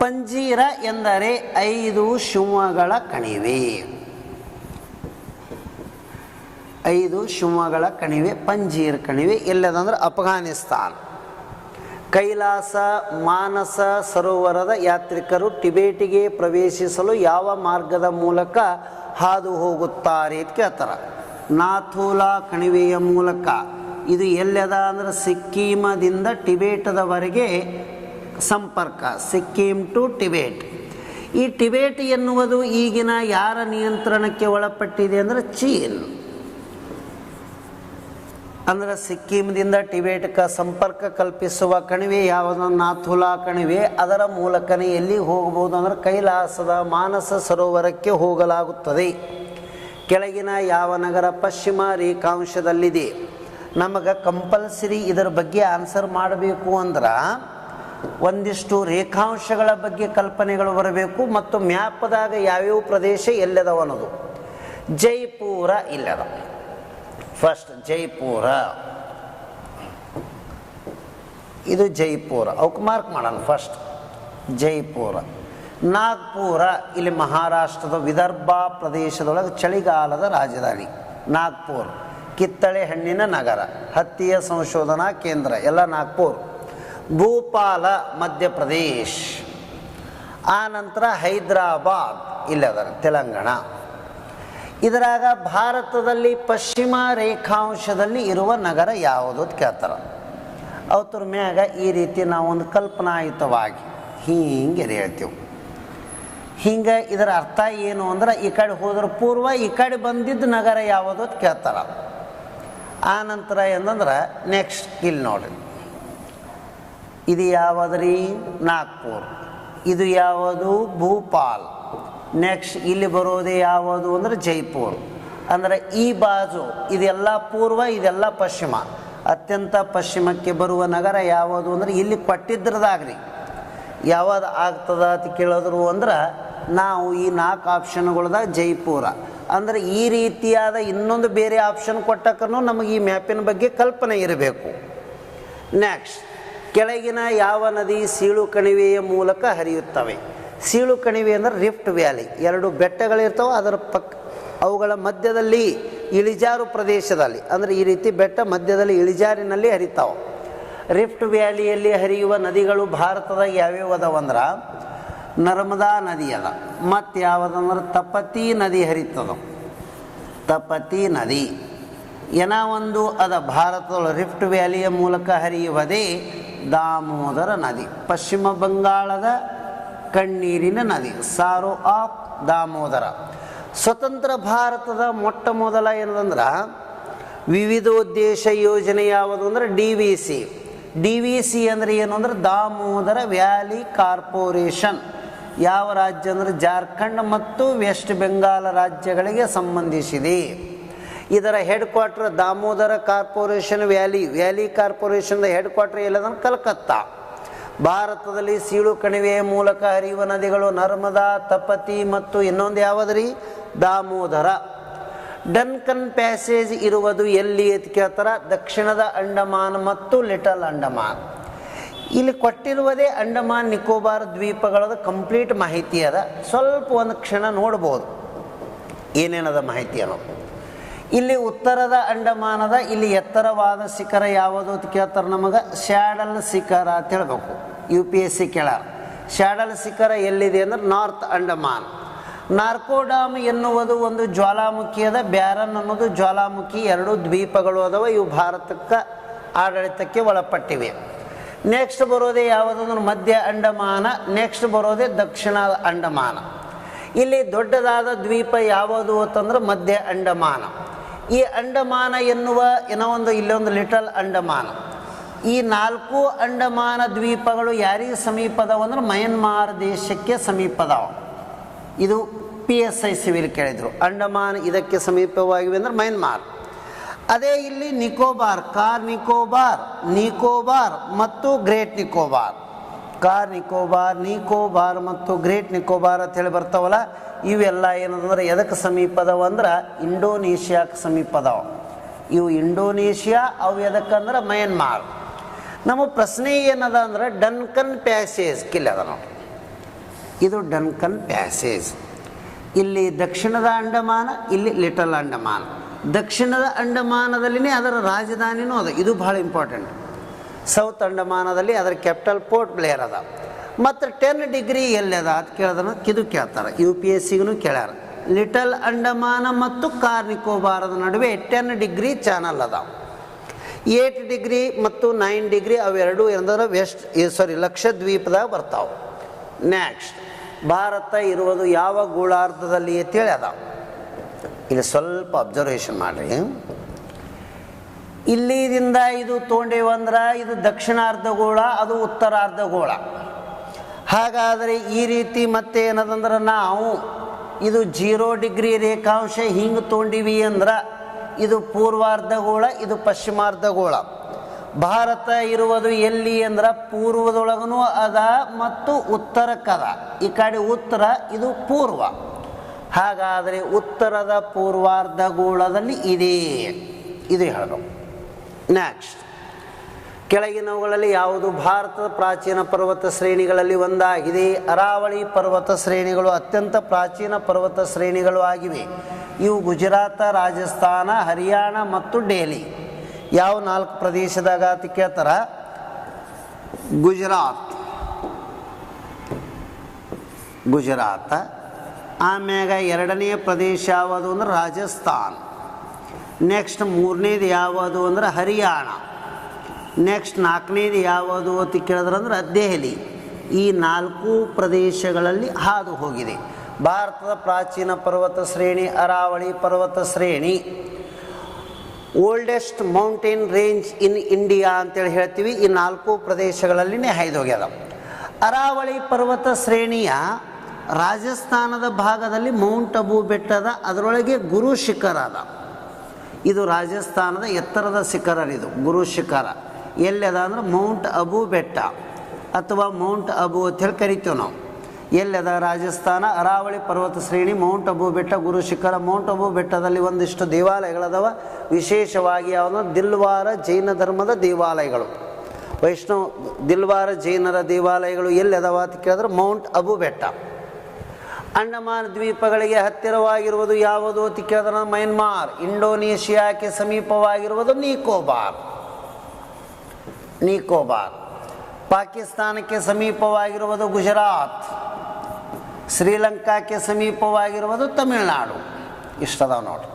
ಪಂಜೀರ ಎಂದರೆ 5 ಶಿವಗಳ ಕಣಿವೆ. 5 ಶಿವಗಳ ಕಣಿವೆ ಪಂಜೀರ್ ಕಣಿವೆ ಎಲ್ಲದಂದ್ರೆ ಅಫ್ಘಾನಿಸ್ತಾನ. ಕೈಲಾಸ ಮಾನಸ ಸರೋವರದ ಯಾತ್ರಿಕರು ಟಿಬೇಟಿಗೆ ಪ್ರವೇಶಿಸಲು ಯಾವ ಮಾರ್ಗದ ಮೂಲಕ ಹಾದು ಹೋಗುತ್ತಾರೆ ಅಂತ ಕೇಳ್ತಾರೆ? ನಾಥೂಲಾ ಕಣಿವೆಯ ಮೂಲಕ. ಇದು ಎಲ್ಲದ ಅಂದ್ರೆ ಸಿಕ್ಕಿಮದಿಂದ ಟಿಬೇಟದವರೆಗೆ ಸಂಪರ್ಕ. ಸಿಕ್ಕಿಂ ಟು ಟಿಬೇಟ್. ಈ ಟಿಬೇಟ್ ಎನ್ನುವುದು ಈಗಿನ ಯಾರ ನಿಯಂತ್ರಣಕ್ಕೆ ಒಳಪಟ್ಟಿದೆ ಅಂದರೆ ಚೀನ್. ಅಂದರೆ ಸಿಕ್ಕಿಂದಿಂದ ಟಿಬೇಟ್ಗೆ ಸಂಪರ್ಕ ಕಲ್ಪಿಸುವ ಕಣಿವೆ ಯಾವುದು? ನಾಥುಲಾ ಕಣಿವೆ. ಅದರ ಮೂಲಕನೇ ಎಲ್ಲಿ ಹೋಗಬಹುದು ಅಂದರೆ ಕೈಲಾಸದ ಮಾನಸ ಸರೋವರಕ್ಕೆ ಹೋಗಲಾಗುತ್ತದೆ. ಕೆಳಗಿನ ಯಾವ ನಗರ ಪಶ್ಚಿಮ ರೇಖಾಂಶದಲ್ಲಿದೆ? ನಮಗೆ ಕಂಪಲ್ಸರಿ ಇದರ ಬಗ್ಗೆ ಆನ್ಸರ್ ಮಾಡಬೇಕು ಅಂದ್ರೆ ಒಂದಿಷ್ಟು ರೇಖಾಂಶಗಳ ಬಗ್ಗೆ ಕಲ್ಪನೆಗಳು ಬರಬೇಕು ಮತ್ತು ಮ್ಯಾಪ್ದಾಗ ಯಾವ್ಯಾವ ಪ್ರದೇಶ ಎಲ್ಲದವ ಅನ್ನೋದು. ಜೈಪುರ ಇಲ್ಲದ. ಫಸ್ಟ್ ಜೈಪುರ, ಇದು ಜೈಪುರ. ಅವಕ್ಕೆ ಮಾರ್ಕ್ ಮಾಡೋಣ. ಫಸ್ಟ್ ಜೈಪುರ. ನಾಗ್ಪುರ ಇಲ್ಲಿ ಮಹಾರಾಷ್ಟ್ರದ ವಿದರ್ಭ ಪ್ರದೇಶದೊಳಗೆ ಚಳಿಗಾಲದ ರಾಜಧಾನಿ ನಾಗ್ಪುರ್. ಕಿತ್ತಳೆ ಹಣ್ಣಿನ ನಗರ, ಹತ್ತಿಯ ಸಂಶೋಧನಾ ಕೇಂದ್ರ ಎಲ್ಲ ನಾಗ್ಪುರ್. ಭೂಪಾಲ ಮಧ್ಯಪ್ರದೇಶ್. ಆ ನಂತರ ಹೈದರಾಬಾದ್ ಇಲ್ಲದ ತೆಲಂಗಾಣ. ಇದರಾಗ ಭಾರತದಲ್ಲಿ ಪಶ್ಚಿಮ ರೇಖಾಂಶದಲ್ಲಿ ಇರುವ ನಗರ ಯಾವುದು ಅಂತ ಕೇಳ್ತಾರೆ. ಅವತರ ಮ್ಯಾಗ ಈ ರೀತಿ ನಾವು ಒಂದು ಕಲ್ಪನಾಯುತವಾಗಿ ಹೀಗೆ ಹೇಳ್ತೀವಿ. ಹಿಂಗೆ ಇದರ ಅರ್ಥ ಏನು ಅಂದ್ರೆ ಈ ಕಡೆ ಹೋದ್ರೆ ಪೂರ್ವ, ಈ ಕಡೆ ಬಂದಿದ್ದ ನಗರ ಯಾವುದು ಅಂತ ಕೇಳ್ತಾರೆ. ಆ ನಂತರ ಏನಂದ್ರೆ ನೆಕ್ಸ್ಟ್ ಇಲ್ಲಿ ನೋಡ್ರಿ, ಇದು ಯಾವುದ್ರಿ? ನಾಗ್ಪುರ್. ಇದು ಯಾವುದು? ಭೂಪಾಲ್. ನೆಕ್ಸ್ಟ್ ಇಲ್ಲಿ ಬರೋದೇ ಯಾವುದು ಅಂದರೆ ಜೈಪುರ್. ಅಂದರೆ ಈ ಬಾಜು ಇದೆಲ್ಲ ಪೂರ್ವ, ಇದೆಲ್ಲ ಪಶ್ಚಿಮ. ಅತ್ಯಂತ ಪಶ್ಚಿಮಕ್ಕೆ ಬರುವ ನಗರ ಯಾವುದು ಅಂದರೆ ಇಲ್ಲಿ ಕೊಟ್ಟಿದ್ರದಾಗ್ರಿ ಯಾವುದು ಆಗ್ತದ ಅಂತ ಕೇಳಿದ್ರು ಅಂದ್ರೆ ನಾವು ಈ 4 ಆಪ್ಷನ್ಗಳದಾಗ ಜೈಪುರ. ಅಂದರೆ ಈ ರೀತಿಯಾದ ಇನ್ನೊಂದು ಬೇರೆ ಆಪ್ಷನ್ ಕೊಟ್ಟಕ್ಕೂ ನಮಗೆ ಈ ಮ್ಯಾಪಿನ ಬಗ್ಗೆ ಕಲ್ಪನೆ ಇರಬೇಕು. ನೆಕ್ಸ್ಟ್, ಕೆಳಗಿನ ಯಾವ ನದಿ ಸೀಳು ಕಣಿವೆಯ ಮೂಲಕ ಹರಿಯುತ್ತವೆ? ಸೀಳು ಕಣಿವೆ ಅಂದರೆ ರಿಫ್ಟ್ ವ್ಯಾಲಿ. 2 ಬೆಟ್ಟಗಳಿರ್ತವೆ, ಅದರ ಅವುಗಳ ಮಧ್ಯದಲ್ಲಿ ಇಳಿಜಾರು ಪ್ರದೇಶದಲ್ಲಿ, ಅಂದರೆ ಈ ರೀತಿ ಬೆಟ್ಟ ಮಧ್ಯದಲ್ಲಿ ಇಳಿಜಾರಿನಲ್ಲಿ ಹರಿತಾವೆ. ರಿಫ್ಟ್ ವ್ಯಾಲಿಯಲ್ಲಿ ಹರಿಯುವ ನದಿಗಳು ಭಾರತದಾಗ ಯಾವ್ಯಾವ ಅದಾವಂದ್ರೆ ನರ್ಮದಾ ನದಿ ಅದ, ಮತ್ತು ಯಾವುದಂದ್ರೆ ತಪತಿ ನದಿ ಹರಿತದ. ತಪತಿ ನದಿ ಒಂದು ಅದ ಭಾರತದ ರಿಫ್ಟ್ ವ್ಯಾಲಿಯ ಮೂಲಕ ಹರಿಯುವುದೇ ದಾಮೋದರ ನದಿ. ಪಶ್ಚಿಮ ಬಂಗಾಳದ ಕಣ್ಣೀರಿನ ನದಿ, ಸಾರೋ ಆಫ್ ದಾಮೋದರ. ಸ್ವತಂತ್ರ ಭಾರತದ ಮೊಟ್ಟ ಮೊದಲ ಏನದಂದ್ರೆ ವಿವಿಧೋದ್ದೇಶ ಯೋಜನೆ ಯಾವುದು ಅಂದ್ರೆ DVC. DVC ಅಂದರೆ ಏನು ಅಂದ್ರೆ ದಾಮೋದರ ವ್ಯಾಲಿ ಕಾರ್ಪೊರೇಷನ್. ಯಾವ ರಾಜ್ಯ ಅಂದರೆ ಜಾರ್ಖಂಡ್ ಮತ್ತು ವೆಸ್ಟ್ ಬೆಂಗಾಲ್ ರಾಜ್ಯಗಳಿಗೆ ಸಂಬಂಧಿಸಿದೆ. ಇದರ headquarter Damodar corporation valley ಕಾರ್ಪೊರೇಷನ್ದ ಹೆಡ್ ಕ್ವಾರ್ಟರ್ ಎಲ್ಲದಂದ್ರೆ ಕಲ್ಕತ್ತಾ. ಭಾರತದಲ್ಲಿ ಸೀಳು ಕಣಿವೆಯ ಮೂಲಕ ಹರಿಯುವ ನದಿಗಳು ನರ್ಮದಾ, ತಪತಿ ಮತ್ತು ಇನ್ನೊಂದು ಯಾವುದ್ರಿ ದಾಮೋದರ. ಡನ್ಕನ್ ಪ್ಯಾಸೇಜ್ ಇರುವುದು ಎಲ್ಲಿ ಅಂತ ಕೇಳ್ತಾರೆ? ದಕ್ಷಿಣದ ಅಂಡಮಾನ್ ಮತ್ತು ಲಿಟಲ್ ಅಂಡಮಾನ್. ಇಲ್ಲಿ ಕೊಟ್ಟಿರುವುದೇ ಅಂಡಮಾನ್ ನಿಕೋಬಾರ್ ದ್ವೀಪಗಳದ ಕಂಪ್ಲೀಟ್ ಮಾಹಿತಿ ಅದ. ಸ್ವಲ್ಪ ಒಂದು ಕ್ಷಣ ನೋಡ್ಬೋದು ಏನೇನದ ಮಾಹಿತಿ ಅನ್ನೋದು. ಇಲ್ಲಿ ಉತ್ತರದ ಅಂಡಮಾನದ ಇಲ್ಲಿ ಎತ್ತರವಾದ ಶಿಖರ ಯಾವುದು ಅಂತ ಕೇಳ್ತಾರೆ ನಮಗೆ? ಶ್ಯಾಡಲ್ ಶಿಖರ ಅಂತ ಹೇಳಬೇಕು. UPSC ಕೇಳಾರ. ಶ್ಯಾಡಲ್ ಶಿಖರ ಎಲ್ಲಿದೆ ಅಂದ್ರೆ ನಾರ್ತ್ ಅಂಡಮಾನ್. ನಾರ್ಕೋಡಾಮ್ ಎನ್ನುವುದು ಒಂದು ಜ್ವಾಲಾಮುಖಿ ಅದ. ಬ್ಯಾರನ್ ಅನ್ನೋದು ಜ್ವಾಲಾಮುಖಿ. 2 ದ್ವೀಪಗಳು ಅದಾವ. ಇವು ಭಾರತಕ್ಕೆ ಆಡಳಿತಕ್ಕೆ ಒಳಪಟ್ಟಿವೆ. ನೆಕ್ಸ್ಟ್ ಬರೋದೇ ಯಾವುದಂದ್ರೆ ಮಧ್ಯ ಅಂಡಮಾನ. ನೆಕ್ಸ್ಟ್ ಬರೋದೇ ದಕ್ಷಿಣ ಅಂಡಮಾನ. ಇಲ್ಲಿ ದೊಡ್ಡದಾದ ದ್ವೀಪ ಯಾವುದು ಅಂತಂದ್ರೆ ಮಧ್ಯ ಅಂಡಮಾನ. ಈ ಅಂಡಮಾನ ಎನ್ನುವ ಇಲ್ಲೊಂದು ಲಿಟಲ್ ಅಂಡಮಾನ. ಈ 4 ಅಂಡಮಾನ ದ್ವೀಪಗಳು ಯಾರಿಗೆ ಸಮೀಪದವ ಅಂದ್ರೆ ಮಯನ್ಮಾರ್ ದೇಶಕ್ಕೆ ಸಮೀಪದವ. ಇದು PSI ಸಿವಿಲ್ ಕೇಳಿದರು. ಅಂಡಮಾನ್ ಇದಕ್ಕೆ ಸಮೀಪವಾಗಿವೆ ಅಂದ್ರೆ ಮಯನ್ಮಾರ್. ಅದೇ ಇಲ್ಲಿ ನಿಕೋಬಾರ್, ನಿಕೋಬಾರ್ ಮತ್ತು ಗ್ರೇಟ್ ನಿಕೋಬಾರ್. ನಿಕೋಬಾರ್ ಮತ್ತು ಗ್ರೇಟ್ ನಿಕೋಬಾರ್ ಅಂತ ಹೇಳಿ ಬರ್ತಾವಲ್ಲ, ಇವೆಲ್ಲ ಏನಂದ್ರೆ ಎದಕ್ಕೆ ಸಮೀಪದವ ಅಂದ್ರೆ ಇಂಡೋನೇಷ್ಯಾಕ್ಕೆ ಸಮೀಪದವ. ಇವು ಇಂಡೋನೇಷ್ಯಾ, ಅವು ಎದಕ್ಕಂದ್ರೆ ಮಯನ್ಮಾರ್. ನಮ್ಮ ಪ್ರಶ್ನೆ ಏನದ ಅಂದ್ರೆ ಡನ್ಕನ್ ಪ್ಯಾಸೇಜ್ ಕಿಲ್ಲದ ನೋಡಿ. ಇದು ಡನ್ಕನ್ ಪ್ಯಾಸೇಜ್. ಇಲ್ಲಿ ದಕ್ಷಿಣದ ಅಂಡಮಾನ, ಇಲ್ಲಿ ಲಿಟಲ್ ಅಂಡಮಾನ್. ದಕ್ಷಿಣದ ಅಂಡಮಾನದಲ್ಲಿನೇ ಅದರ ರಾಜಧಾನಿನೂ ಅದ. ಇದು ಭಾಳ ಇಂಪಾರ್ಟೆಂಟ್. ಸೌತ್ ಅಂಡಮಾನದಲ್ಲಿ ಅದರ ಕ್ಯಾಪಿಟಲ್ ಪೋರ್ಟ್ ಬ್ಲೇರ್ ಅದ. ಮತ್ತು 10 ಡಿಗ್ರಿ ಎಲ್ಲದ ಅಂತ ಕೇಳಿದ್ರೆ ಇದು ಕೇಳ್ತಾರೆ. UPSCಗೂ ಕೇಳ್ಯಾರ. ಲಿಟಲ್ ಅಂಡಮಾನ ಮತ್ತು ನಿಕೋಬಾರದ ನಡುವೆ 10 ಡಿಗ್ರಿ ಚಾನಲ್ ಅದ. 8 ಡಿಗ್ರಿ ಮತ್ತು 9 ಡಿಗ್ರಿ ಅವೆರಡು ಏನಂದ್ರೆ ಲಕ್ಷದ್ವೀಪದಾಗ ಬರ್ತಾವೆ. ನೆಕ್ಸ್ಟ್, ಭಾರತ ಇರುವುದು ಯಾವ ಗೋಳಾರ್ಧದಲ್ಲಿ ಅಂತೇಳಿ ಅದ. ಇಲ್ಲಿ ಸ್ವಲ್ಪ ಅಬ್ಸರ್ವೇಷನ್ ಮಾಡಿರಿ. ಇಲ್ಲಿದಿಂದ ಇದು ತೊಗೊಂಡೇವಂದ್ರೆ ಇದು ದಕ್ಷಿಣಾರ್ಧಗೋಳ, ಅದು ಉತ್ತರಾರ್ಧಗೋಳ. ಹಾಗಾದರೆ ಈ ರೀತಿ ಮತ್ತೆ ಏನದಂದ್ರೆ ನಾವು ಇದು 0 ಡಿಗ್ರಿ ರೇಖಾಂಶ ಹಿಂಗೆ ತೊಗೊಂಡಿವಿ ಅಂದ್ರೆ ಇದು ಪೂರ್ವಾರ್ಧಗೋಳ, ಇದು ಪಶ್ಚಿಮಾರ್ಧಗೋಳ. ಭಾರತ ಇರುವುದು ಎಲ್ಲಿ ಅಂದ್ರೆ ಪೂರ್ವದೊಳಗೂ ಅದ ಮತ್ತು ಉತ್ತರಕ್ಕದ. ಈ ಕಡೆ ಉತ್ತರ, ಇದು ಪೂರ್ವ. ಹಾಗಾದರೆ ಉತ್ತರದ ಪೂರ್ವಾರ್ಧಗೋಳದಲ್ಲಿ ಇದೆ, ಇದು ಹೇಳಬೇಕು. ನೆಕ್ಸ್ಟ್, ಕೆಳಗಿನವುಗಳಲ್ಲಿ ಯಾವುದು ಭಾರತದ ಪ್ರಾಚೀನ ಪರ್ವತ ಶ್ರೇಣಿಗಳಲ್ಲಿ ಒಂದಾಗಿದೆ? ಅರಾವಳಿ ಪರ್ವತ ಶ್ರೇಣಿಗಳು ಅತ್ಯಂತ ಪ್ರಾಚೀನ ಪರ್ವತ ಶ್ರೇಣಿಗಳು ಆಗಿವೆ. ಇವು ಗುಜರಾತ, ರಾಜಸ್ಥಾನ, ಹರಿಯಾಣ ಮತ್ತು ಡೆಲ್ಲಿ. ಯಾವ 4 ಪ್ರದೇಶದಾಗ ಅಂತ ಕೇಳ್ತಾರ? ಗುಜರಾತ. ಆಮ್ಯಾಗ 2ನೇ ಪ್ರದೇಶ ಯಾವುದು ಅಂದ್ರೆ ರಾಜಸ್ಥಾನ್. ನೆಕ್ಸ್ಟ್ 3ನೇದು ಯಾವುದು ಅಂದ್ರೆ ಹರಿಯಾಣ. ನೆಕ್ಸ್ಟ್ 4ನೇದು ಯಾವುದು ಅಂತ ಕೇಳಿದ್ರೆ ಅಂದ್ರೆ ದೆಹಲಿ. ಈ 4 ಪ್ರದೇಶಗಳಲ್ಲಿ ಹಾದು ಹೋಗಿದೆ ಭಾರತದ ಪ್ರಾಚೀನ ಪರ್ವತ ಶ್ರೇಣಿ ಅರಾವಳಿ ಪರ್ವತ ಶ್ರೇಣಿ. Oldest mountain range in India ಅಂತೇಳಿ ಹೇಳ್ತೀವಿ. ಈ 4 ಪ್ರದೇಶಗಳಲ್ಲಿನೇ ಹಾಯ್ದೋಗ್ಯದ. ಅರಾವಳಿ ಪರ್ವತ ಶ್ರೇಣಿಯ ರಾಜಸ್ಥಾನದ ಭಾಗದಲ್ಲಿ ಮೌಂಟ್ ಅಬು ಬೆಟ್ಟದ, ಅದರೊಳಗೆ ಗುರು ಶಿಖರ ಅದ. ಇದು ರಾಜಸ್ಥಾನದ ಎತ್ತರದ ಶಿಖರ. ಇದು ಗುರು ಶಿಖರ ಎಲ್ಲದ ಅಂದ್ರೆ ಮೌಂಟ್ ಅಬು ಬೆಟ್ಟ ಅಥವಾ ಮೌಂಟ್ ಅಬು ಅಂತೇಳಿ ಕರಿತೀವಿ ನಾವು. ಎಲ್ಲದ ರಾಜಸ್ಥಾನ ಅರಾವಳಿ ಪರ್ವತ ಶ್ರೇಣಿ, ಮೌಂಟ್ ಅಬು ಬೆಟ್ಟ, ಗುರು ಶಿಖರ. ಮೌಂಟ್ ಅಬು ಬೆಟ್ಟದಲ್ಲಿ ಒಂದಿಷ್ಟು ದೇವಾಲಯಗಳದವ. ವಿಶೇಷವಾಗಿ ಯಾವುದು ದಿಲ್ವಾರ ಜೈನ ಧರ್ಮದ ದೇವಾಲಯಗಳು, ವೈಷ್ಣವ ದಿಲ್ವಾರ ಜೈನರ ದೇವಾಲಯಗಳು ಎಲ್ಲದವ ಅಂತ ಕೇಳಿದ್ರೆ ಮೌಂಟ್ ಅಬು ಬೆಟ್ಟ. ಅಂಡಮಾನ್ ದ್ವೀಪಗಳಿಗೆ ಹತ್ತಿರವಾಗಿರುವುದು ಯಾವುದು ಅಂತ ಕೇಳಿದ್ರೆ ಮಯನ್ಮಾರ್. ಇಂಡೋನೇಷಿಯಾಕ್ಕೆ ಸಮೀಪವಾಗಿರುವುದು ನಿಕೋಬಾರ್. ಪಾಕಿಸ್ತಾನಕ್ಕೆ ಸಮೀಪವಾಗಿರುವುದು ಗುಜರಾತ್. ಶ್ರೀಲಂಕಾಕ್ಕೆ ಸಮೀಪವಾಗಿರುವುದು ತಮಿಳುನಾಡು. ಇಷ್ಟದಾವ ನೋಡಿ.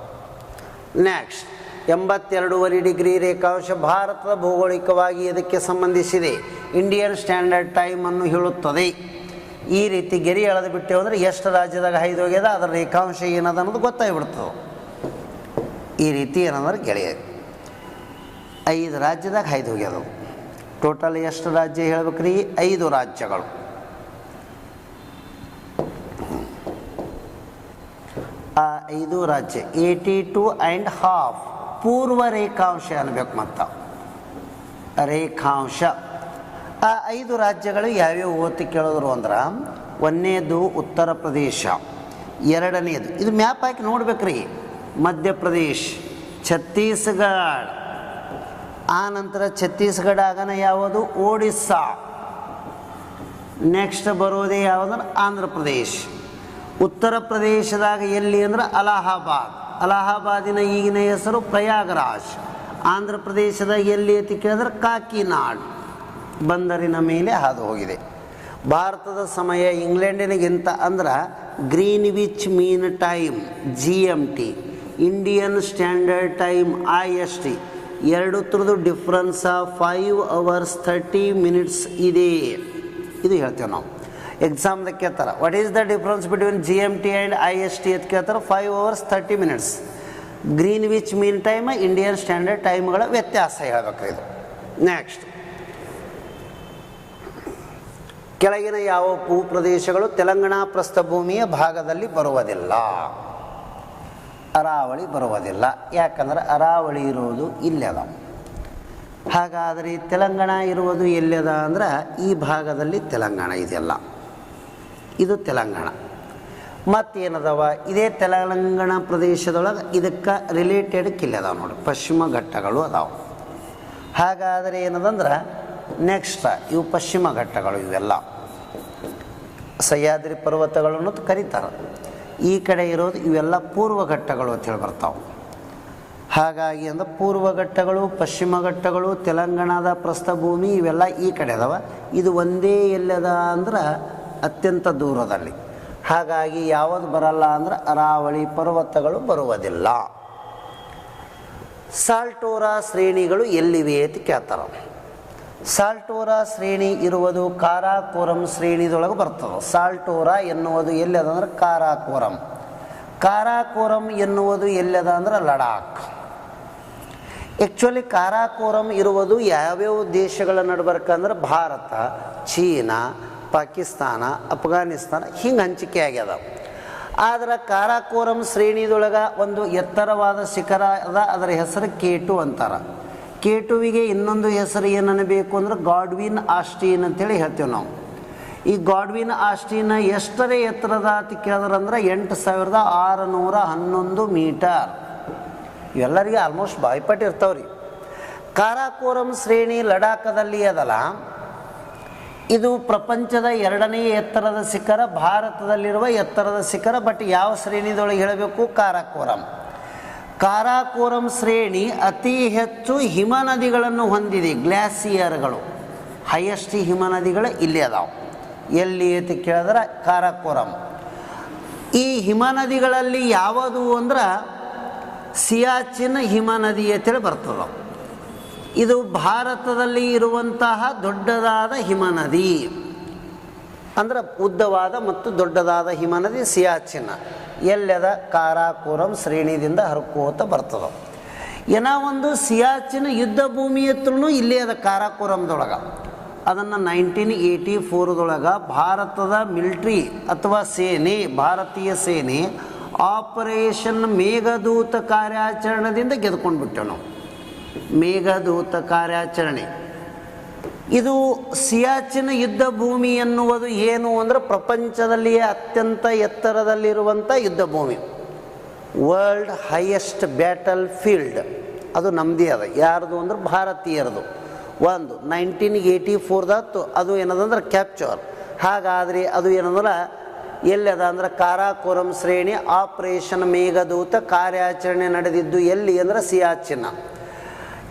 ನೆಕ್ಸ್ಟ್ 82.5 ಡಿಗ್ರಿ ರೇಖಾಂಶ ಭಾರತದ ಭೌಗೋಳಿಕವಾಗಿ ಇದಕ್ಕೆ ಸಂಬಂಧಿಸಿದೆ. ಇಂಡಿಯನ್ ಸ್ಟ್ಯಾಂಡರ್ಡ್ ಟೈಮನ್ನು ಹೇಳುತ್ತದೆ. ಈ ರೀತಿ ಗೆರೆ ಎಳೆದು ಬಿಟ್ಟೆವು ಅಂದರೆ ಎಷ್ಟು ರಾಜ್ಯದಾಗ ಹಾಯ್ದು ಹೋಗ್ಯದ ಅದರ ರೇಖಾಂಶ ಏನದ ಅನ್ನೋದು ಗೊತ್ತಾಗ್ಬಿಡ್ತದೆ. ಈ ರೀತಿ ಏನಂದ್ರೆ ಗೆಳೆಯ 5 ರಾಜ್ಯದಾಗ ಹಾಯ್ದು ಹೋಗ್ಯದ. ಟೋಟಲ್ ಎಷ್ಟು ರಾಜ್ಯ ಹೇಳ್ಬೇಕ್ರಿ? 5 ರಾಜ್ಯಗಳು. ಆ 5 ರಾಜ್ಯ 82.5 ಪೂರ್ವ ರೇಖಾಂಶ ಅನ್ಬೇಕು. ಮತ್ತು ರೇಖಾಂಶ ಆ 5 ರಾಜ್ಯಗಳು ಯಾವ್ಯಾವ ಓತಿ ಕೇಳಿದ್ರು ಅಂದ್ರೆ, ಒಂದನೇದು ಉತ್ತರ ಪ್ರದೇಶ, ಎರಡನೇದು ಇದು ಮ್ಯಾಪ್ ಹಾಕಿ ನೋಡ್ಬೇಕ್ರಿ ಮಧ್ಯಪ್ರದೇಶ್, ಛತ್ತೀಸ್ಗಢ. ಆ ನಂತರ ಛತ್ತೀಸ್ಗಢ ಆಗನ ಯಾವುದು? ಒಡಿಸ್ಸಾ. ನೆಕ್ಸ್ಟ್ ಬರೋದೇ ಯಾವುದಂದ್ರೆ ಆಂಧ್ರ ಪ್ರದೇಶ್. ಉತ್ತರ ಪ್ರದೇಶದಾಗ ಎಲ್ಲಿ ಅಂದ್ರೆ ಅಲಹಾಬಾದ್. ಅಲಹಾಬಾದಿನ ಈಗಿನ ಹೆಸರು ಪ್ರಯಾಗರಾಜ್. ಆಂಧ್ರ ಪ್ರದೇಶದಾಗ ಎಲ್ಲಿ ಅಂತ ಕೇಳಿದ್ರೆ ಕಾಕಿನಾಡ್. ಬಂದರಿನ ಮೇಲೆ ಹಾದು ಹೋಗಿದೆ. ಭಾರತದ ಸಮಯ ಇಂಗ್ಲೆಂಡಿನಿಗಿಂತ ಅಂದ್ರೆ Greenwich mean time GMT, Indian standard time IST, ಎರಡು ಥರದ್ದು ಡಿಫ್ರೆನ್ಸ್ 5 hours 30 minutes ಇದೆ. ಇದು ಹೇಳ್ತೇವೆ ನಾವು. ಎಕ್ಸಾಮ್ದಾಗ ಕೇಳ್ತಾರೆ what is the difference between GMT and IST ಅಂತ ಕೇಳ್ತಾರೆ. 5 hours 30 minutes. Greenwich mean time Indian standard ಟೈಮ್ಗಳ ವ್ಯತ್ಯಾಸ ಹೇಳ್ಬೇಕು ಇದು. ನೆಕ್ಸ್ಟ್ ಕೆಳಗಿನ ಯಾವ ಭೂಪ್ರದೇಶಗಳು ತೆಲಂಗಾಣ ಪ್ರಸ್ಥಭೂಮಿಯ ಭಾಗದಲ್ಲಿ ಬರುವುದಿಲ್ಲ? ಅರಾವಳಿ ಬರುವುದಿಲ್ಲ. ಯಾಕಂದ್ರೆ ಅರಾವಳಿ ಇರೋದು ಇಲ್ಲದ. ಹಾಗಾದರೆ ತೆಲಂಗಾಣ ಇರುವುದು ಎಲ್ಲದ ಅಂದ್ರೆ ಈ ಭಾಗದಲ್ಲಿ ತೆಲಂಗಾಣ ಇದೆಲ್ಲ. ಇದು ತೆಲಂಗಾಣ. ಮತ್ತೇನದವ ಇದೇ ತೆಲಂಗಾಣ ಪ್ರದೇಶದೊಳಗೆ ಇದಕ್ಕೆ ರಿಲೇಟೆಡ್ ಕಿಲ್ಲದಾವ ನೋಡಿ, ಪಶ್ಚಿಮ ಘಟ್ಟಗಳು ಅದಾವ. ಹಾಗಾದರೆ ಏನದಂದ್ರೆ ನೆಕ್ಸ್ಟ್ ಇವು ಪಶ್ಚಿಮ ಘಟ್ಟಗಳು. ಇವೆಲ್ಲ ಸಹ್ಯಾದ್ರಿ ಪರ್ವತಗಳನ್ನು ಕರೀತಾರೆ. ಈ ಕಡೆ ಇರೋದು ಇವೆಲ್ಲ ಪೂರ್ವ ಘಟ್ಟಗಳು ಅಂತೇಳಿ ಬರ್ತಾವೆ. ಹಾಗಾಗಿ ಅಂದ್ರೆ ಪೂರ್ವ ಘಟ್ಟಗಳು, ಪಶ್ಚಿಮ ಘಟ್ಟಗಳು, ತೆಲಂಗಾಣದ ಪ್ರಸ್ಥಭೂಮಿ ಇವೆಲ್ಲ ಈ ಕಡೆ ಅದಾವ. ಇದು ಒಂದೇ ಎಲ್ಲದ ಅಂದ್ರೆ ಅತ್ಯಂತ ದೂರದಲ್ಲಿ. ಹಾಗಾಗಿ ಯಾವುದು ಬರಲ್ಲ ಅಂದ್ರೆ ಅರಾವಳಿ ಪರ್ವತಗಳು ಬರುವುದಿಲ್ಲ. ಸಾಲ್ಟೋರಾ ಶ್ರೇಣಿಗಳು ಎಲ್ಲಿವೆ ಅಂತ ಕೇಳ್ತಾರೆ. ಸಾಲ್ಟೋರಾ ಶ್ರೇಣಿ ಇರುವುದು ಕಾರಾಕೋರಂ ಶ್ರೇಣಿದೊಳಗೆ ಬರ್ತದೆ. ಸಾಲ್ಟೋರಾ ಎನ್ನುವುದು ಎಲ್ಲದ ಅಂದ್ರೆ ಕಾರಾಕೋರಂ. ಕಾರಾಕೋರಂ ಎನ್ನುವುದು ಎಲ್ಲದ ಅಂದ್ರೆ ಲಡಾಖ್. ಆ್ಯಕ್ಚುಲಿ ಕಾರಾಕೋರಂ ಇರುವುದು ಯಾವ್ಯಾವ ದೇಶಗಳ ನಡ್ಬರ್ಕಂದ್ರೆ ಭಾರತ, ಚೀನಾ, ಪಾಕಿಸ್ತಾನ, ಅಫ್ಘಾನಿಸ್ತಾನ ಹಿಂಗೆ ಹಂಚಿಕೆ ಆಗ್ಯದ. ಆದರೆ ಕಾರಾಕೋರಂ ಶ್ರೇಣಿದೊಳಗೆ ಒಂದು ಎತ್ತರವಾದ ಶಿಖರ ಅದ, ಅದರ ಹೆಸರು K2 ಅಂತಾರೆ. K2ವಿಗೆ ಇನ್ನೊಂದು ಹೆಸರು ಏನನ್ನಬೇಕು ಅಂದ್ರೆ ಗಾಡ್ವಿನ್ ಆಸ್ಟೀನ್ ಅಂತೇಳಿ ಹೇಳ್ತೇವೆ ನಾವು. ಈ ಗಾಡ್ವಿನ್ ಆಸ್ಟೀನ್ ಎಷ್ಟರೇ ಎತ್ತರದ ಅಂತ ಕೇಳಿದ್ರಂದ್ರೆ 8611 ಮೀಟರ್. ಇವೆಲ್ಲರಿಗೆ ಆಲ್ಮೋಸ್ಟ್ ಬಾಯ್ಪಟ್ಟು ಇರ್ತಾವ್ರಿ. ಕಾರಾಕೋರಂ ಶ್ರೇಣಿ ಲಡಾಖದಲ್ಲಿ ಅದಲ್ಲ, ಇದು ಪ್ರಪಂಚದ 2ನೇ ಎತ್ತರದ ಶಿಖರ, ಭಾರತದಲ್ಲಿರುವ ಎತ್ತರದ ಶಿಖರ. ಬಟ್ ಯಾವ ಶ್ರೇಣಿದೊಳಗೆ ಹೇಳಬೇಕು? ಕಾರಾಕೋರಂ. ಕಾರಾಕೋರಂ ಶ್ರೇಣಿ ಅತಿ ಹೆಚ್ಚು ಹಿಮನದಿಗಳನ್ನು ಹೊಂದಿದೆ, ಗ್ಲಾಸಿಯರ್ಗಳು. ಹೈಯೆಸ್ಟ್ ಹಿಮನದಿಗಳು ಇಲ್ಲಿ ಅದಾವೆ. ಎಲ್ಲಿ ಅಂತ ಕೇಳಿದ್ರೆ ಕಾರಾಕೋರಂ. ಈ ಹಿಮನದಿಗಳಲ್ಲಿ ಯಾವುದು ಅಂದ್ರೆ ಸಿಯಾಚಿನ್ ಹಿಮನದಿ ಅಂತೇಳಿ ಬರ್ತದೆ. ಇದು ಭಾರತದಲ್ಲಿ ಇರುವಂತಹ ದೊಡ್ಡದಾದ ಹಿಮನದಿ, ಅಂದ್ರೆ ಉದ್ದವಾದ ಮತ್ತು ದೊಡ್ಡದಾದ ಹಿಮನದಿ ಸಿಯಾಚಿನ್. ಎಲ್ಲದ ಕಾರಾಕೋರಂ ಶ್ರೇಣಿದಿಂದ ಹರ್ಕೋತ ಬರ್ತದೆ. ಏನೋ ಒಂದು ಸಿಯಾಚಿನ್ ಯುದ್ಧ ಭೂಮಿ ಹತ್ರನೂ ಇಲ್ಲೇ ಅದ ಕಾರಾಕೋರಂದೊಳಗೆ. ಅದನ್ನು 1984ದೊಳಗೆ ಭಾರತದ ಮಿಲಿಟ್ರಿ ಅಥವಾ ಸೇನೆ, ಭಾರತೀಯ ಸೇನೆ ಆಪರೇಷನ್ ಮೇಘದೂತ ಕಾರ್ಯಾಚರಣೆಯಿಂದ ಗೆದ್ಕೊಂಡು ಬಿಟ್ಟೆವು ನಾವು. ಮೇಘದೂತ ಕಾರ್ಯಾಚರಣೆ ಇದು ಸಿಯಾಚಿನ್ ಯುದ್ಧ ಭೂಮಿ ಎನ್ನುವುದು ಏನು ಅಂದರೆ ಪ್ರಪಂಚದಲ್ಲಿಯೇ ಅತ್ಯಂತ ಎತ್ತರದಲ್ಲಿರುವಂಥ ಯುದ್ಧ ಭೂಮಿ, ವರ್ಲ್ಡ್ ಹೈಯೆಸ್ಟ್ ಬ್ಯಾಟಲ್ ಫೀಲ್ಡ್. ಅದು ನಮ್ಮದೇ ಅದ. ಯಾರ್ದು ಅಂದ್ರೆ ಭಾರತೀಯರದು. ಒಂದು 1984 ಅದು ಏನದಂದ್ರೆ ಕ್ಯಾಪ್ಚರ್. ಹಾಗಾದರೆ ಅದು ಏನಂದ್ರೆ ಎಲ್ಲದ ಅಂದ್ರೆ ಕಾರಾಕೋರಂ ಶ್ರೇಣಿ ಆಪರೇಷನ್ ಮೇಘದೂತ ಕಾರ್ಯಾಚರಣೆ ನಡೆದಿದ್ದು ಎಲ್ಲಿ ಅಂದ್ರೆ ಸಿಯಾಚಿನ್.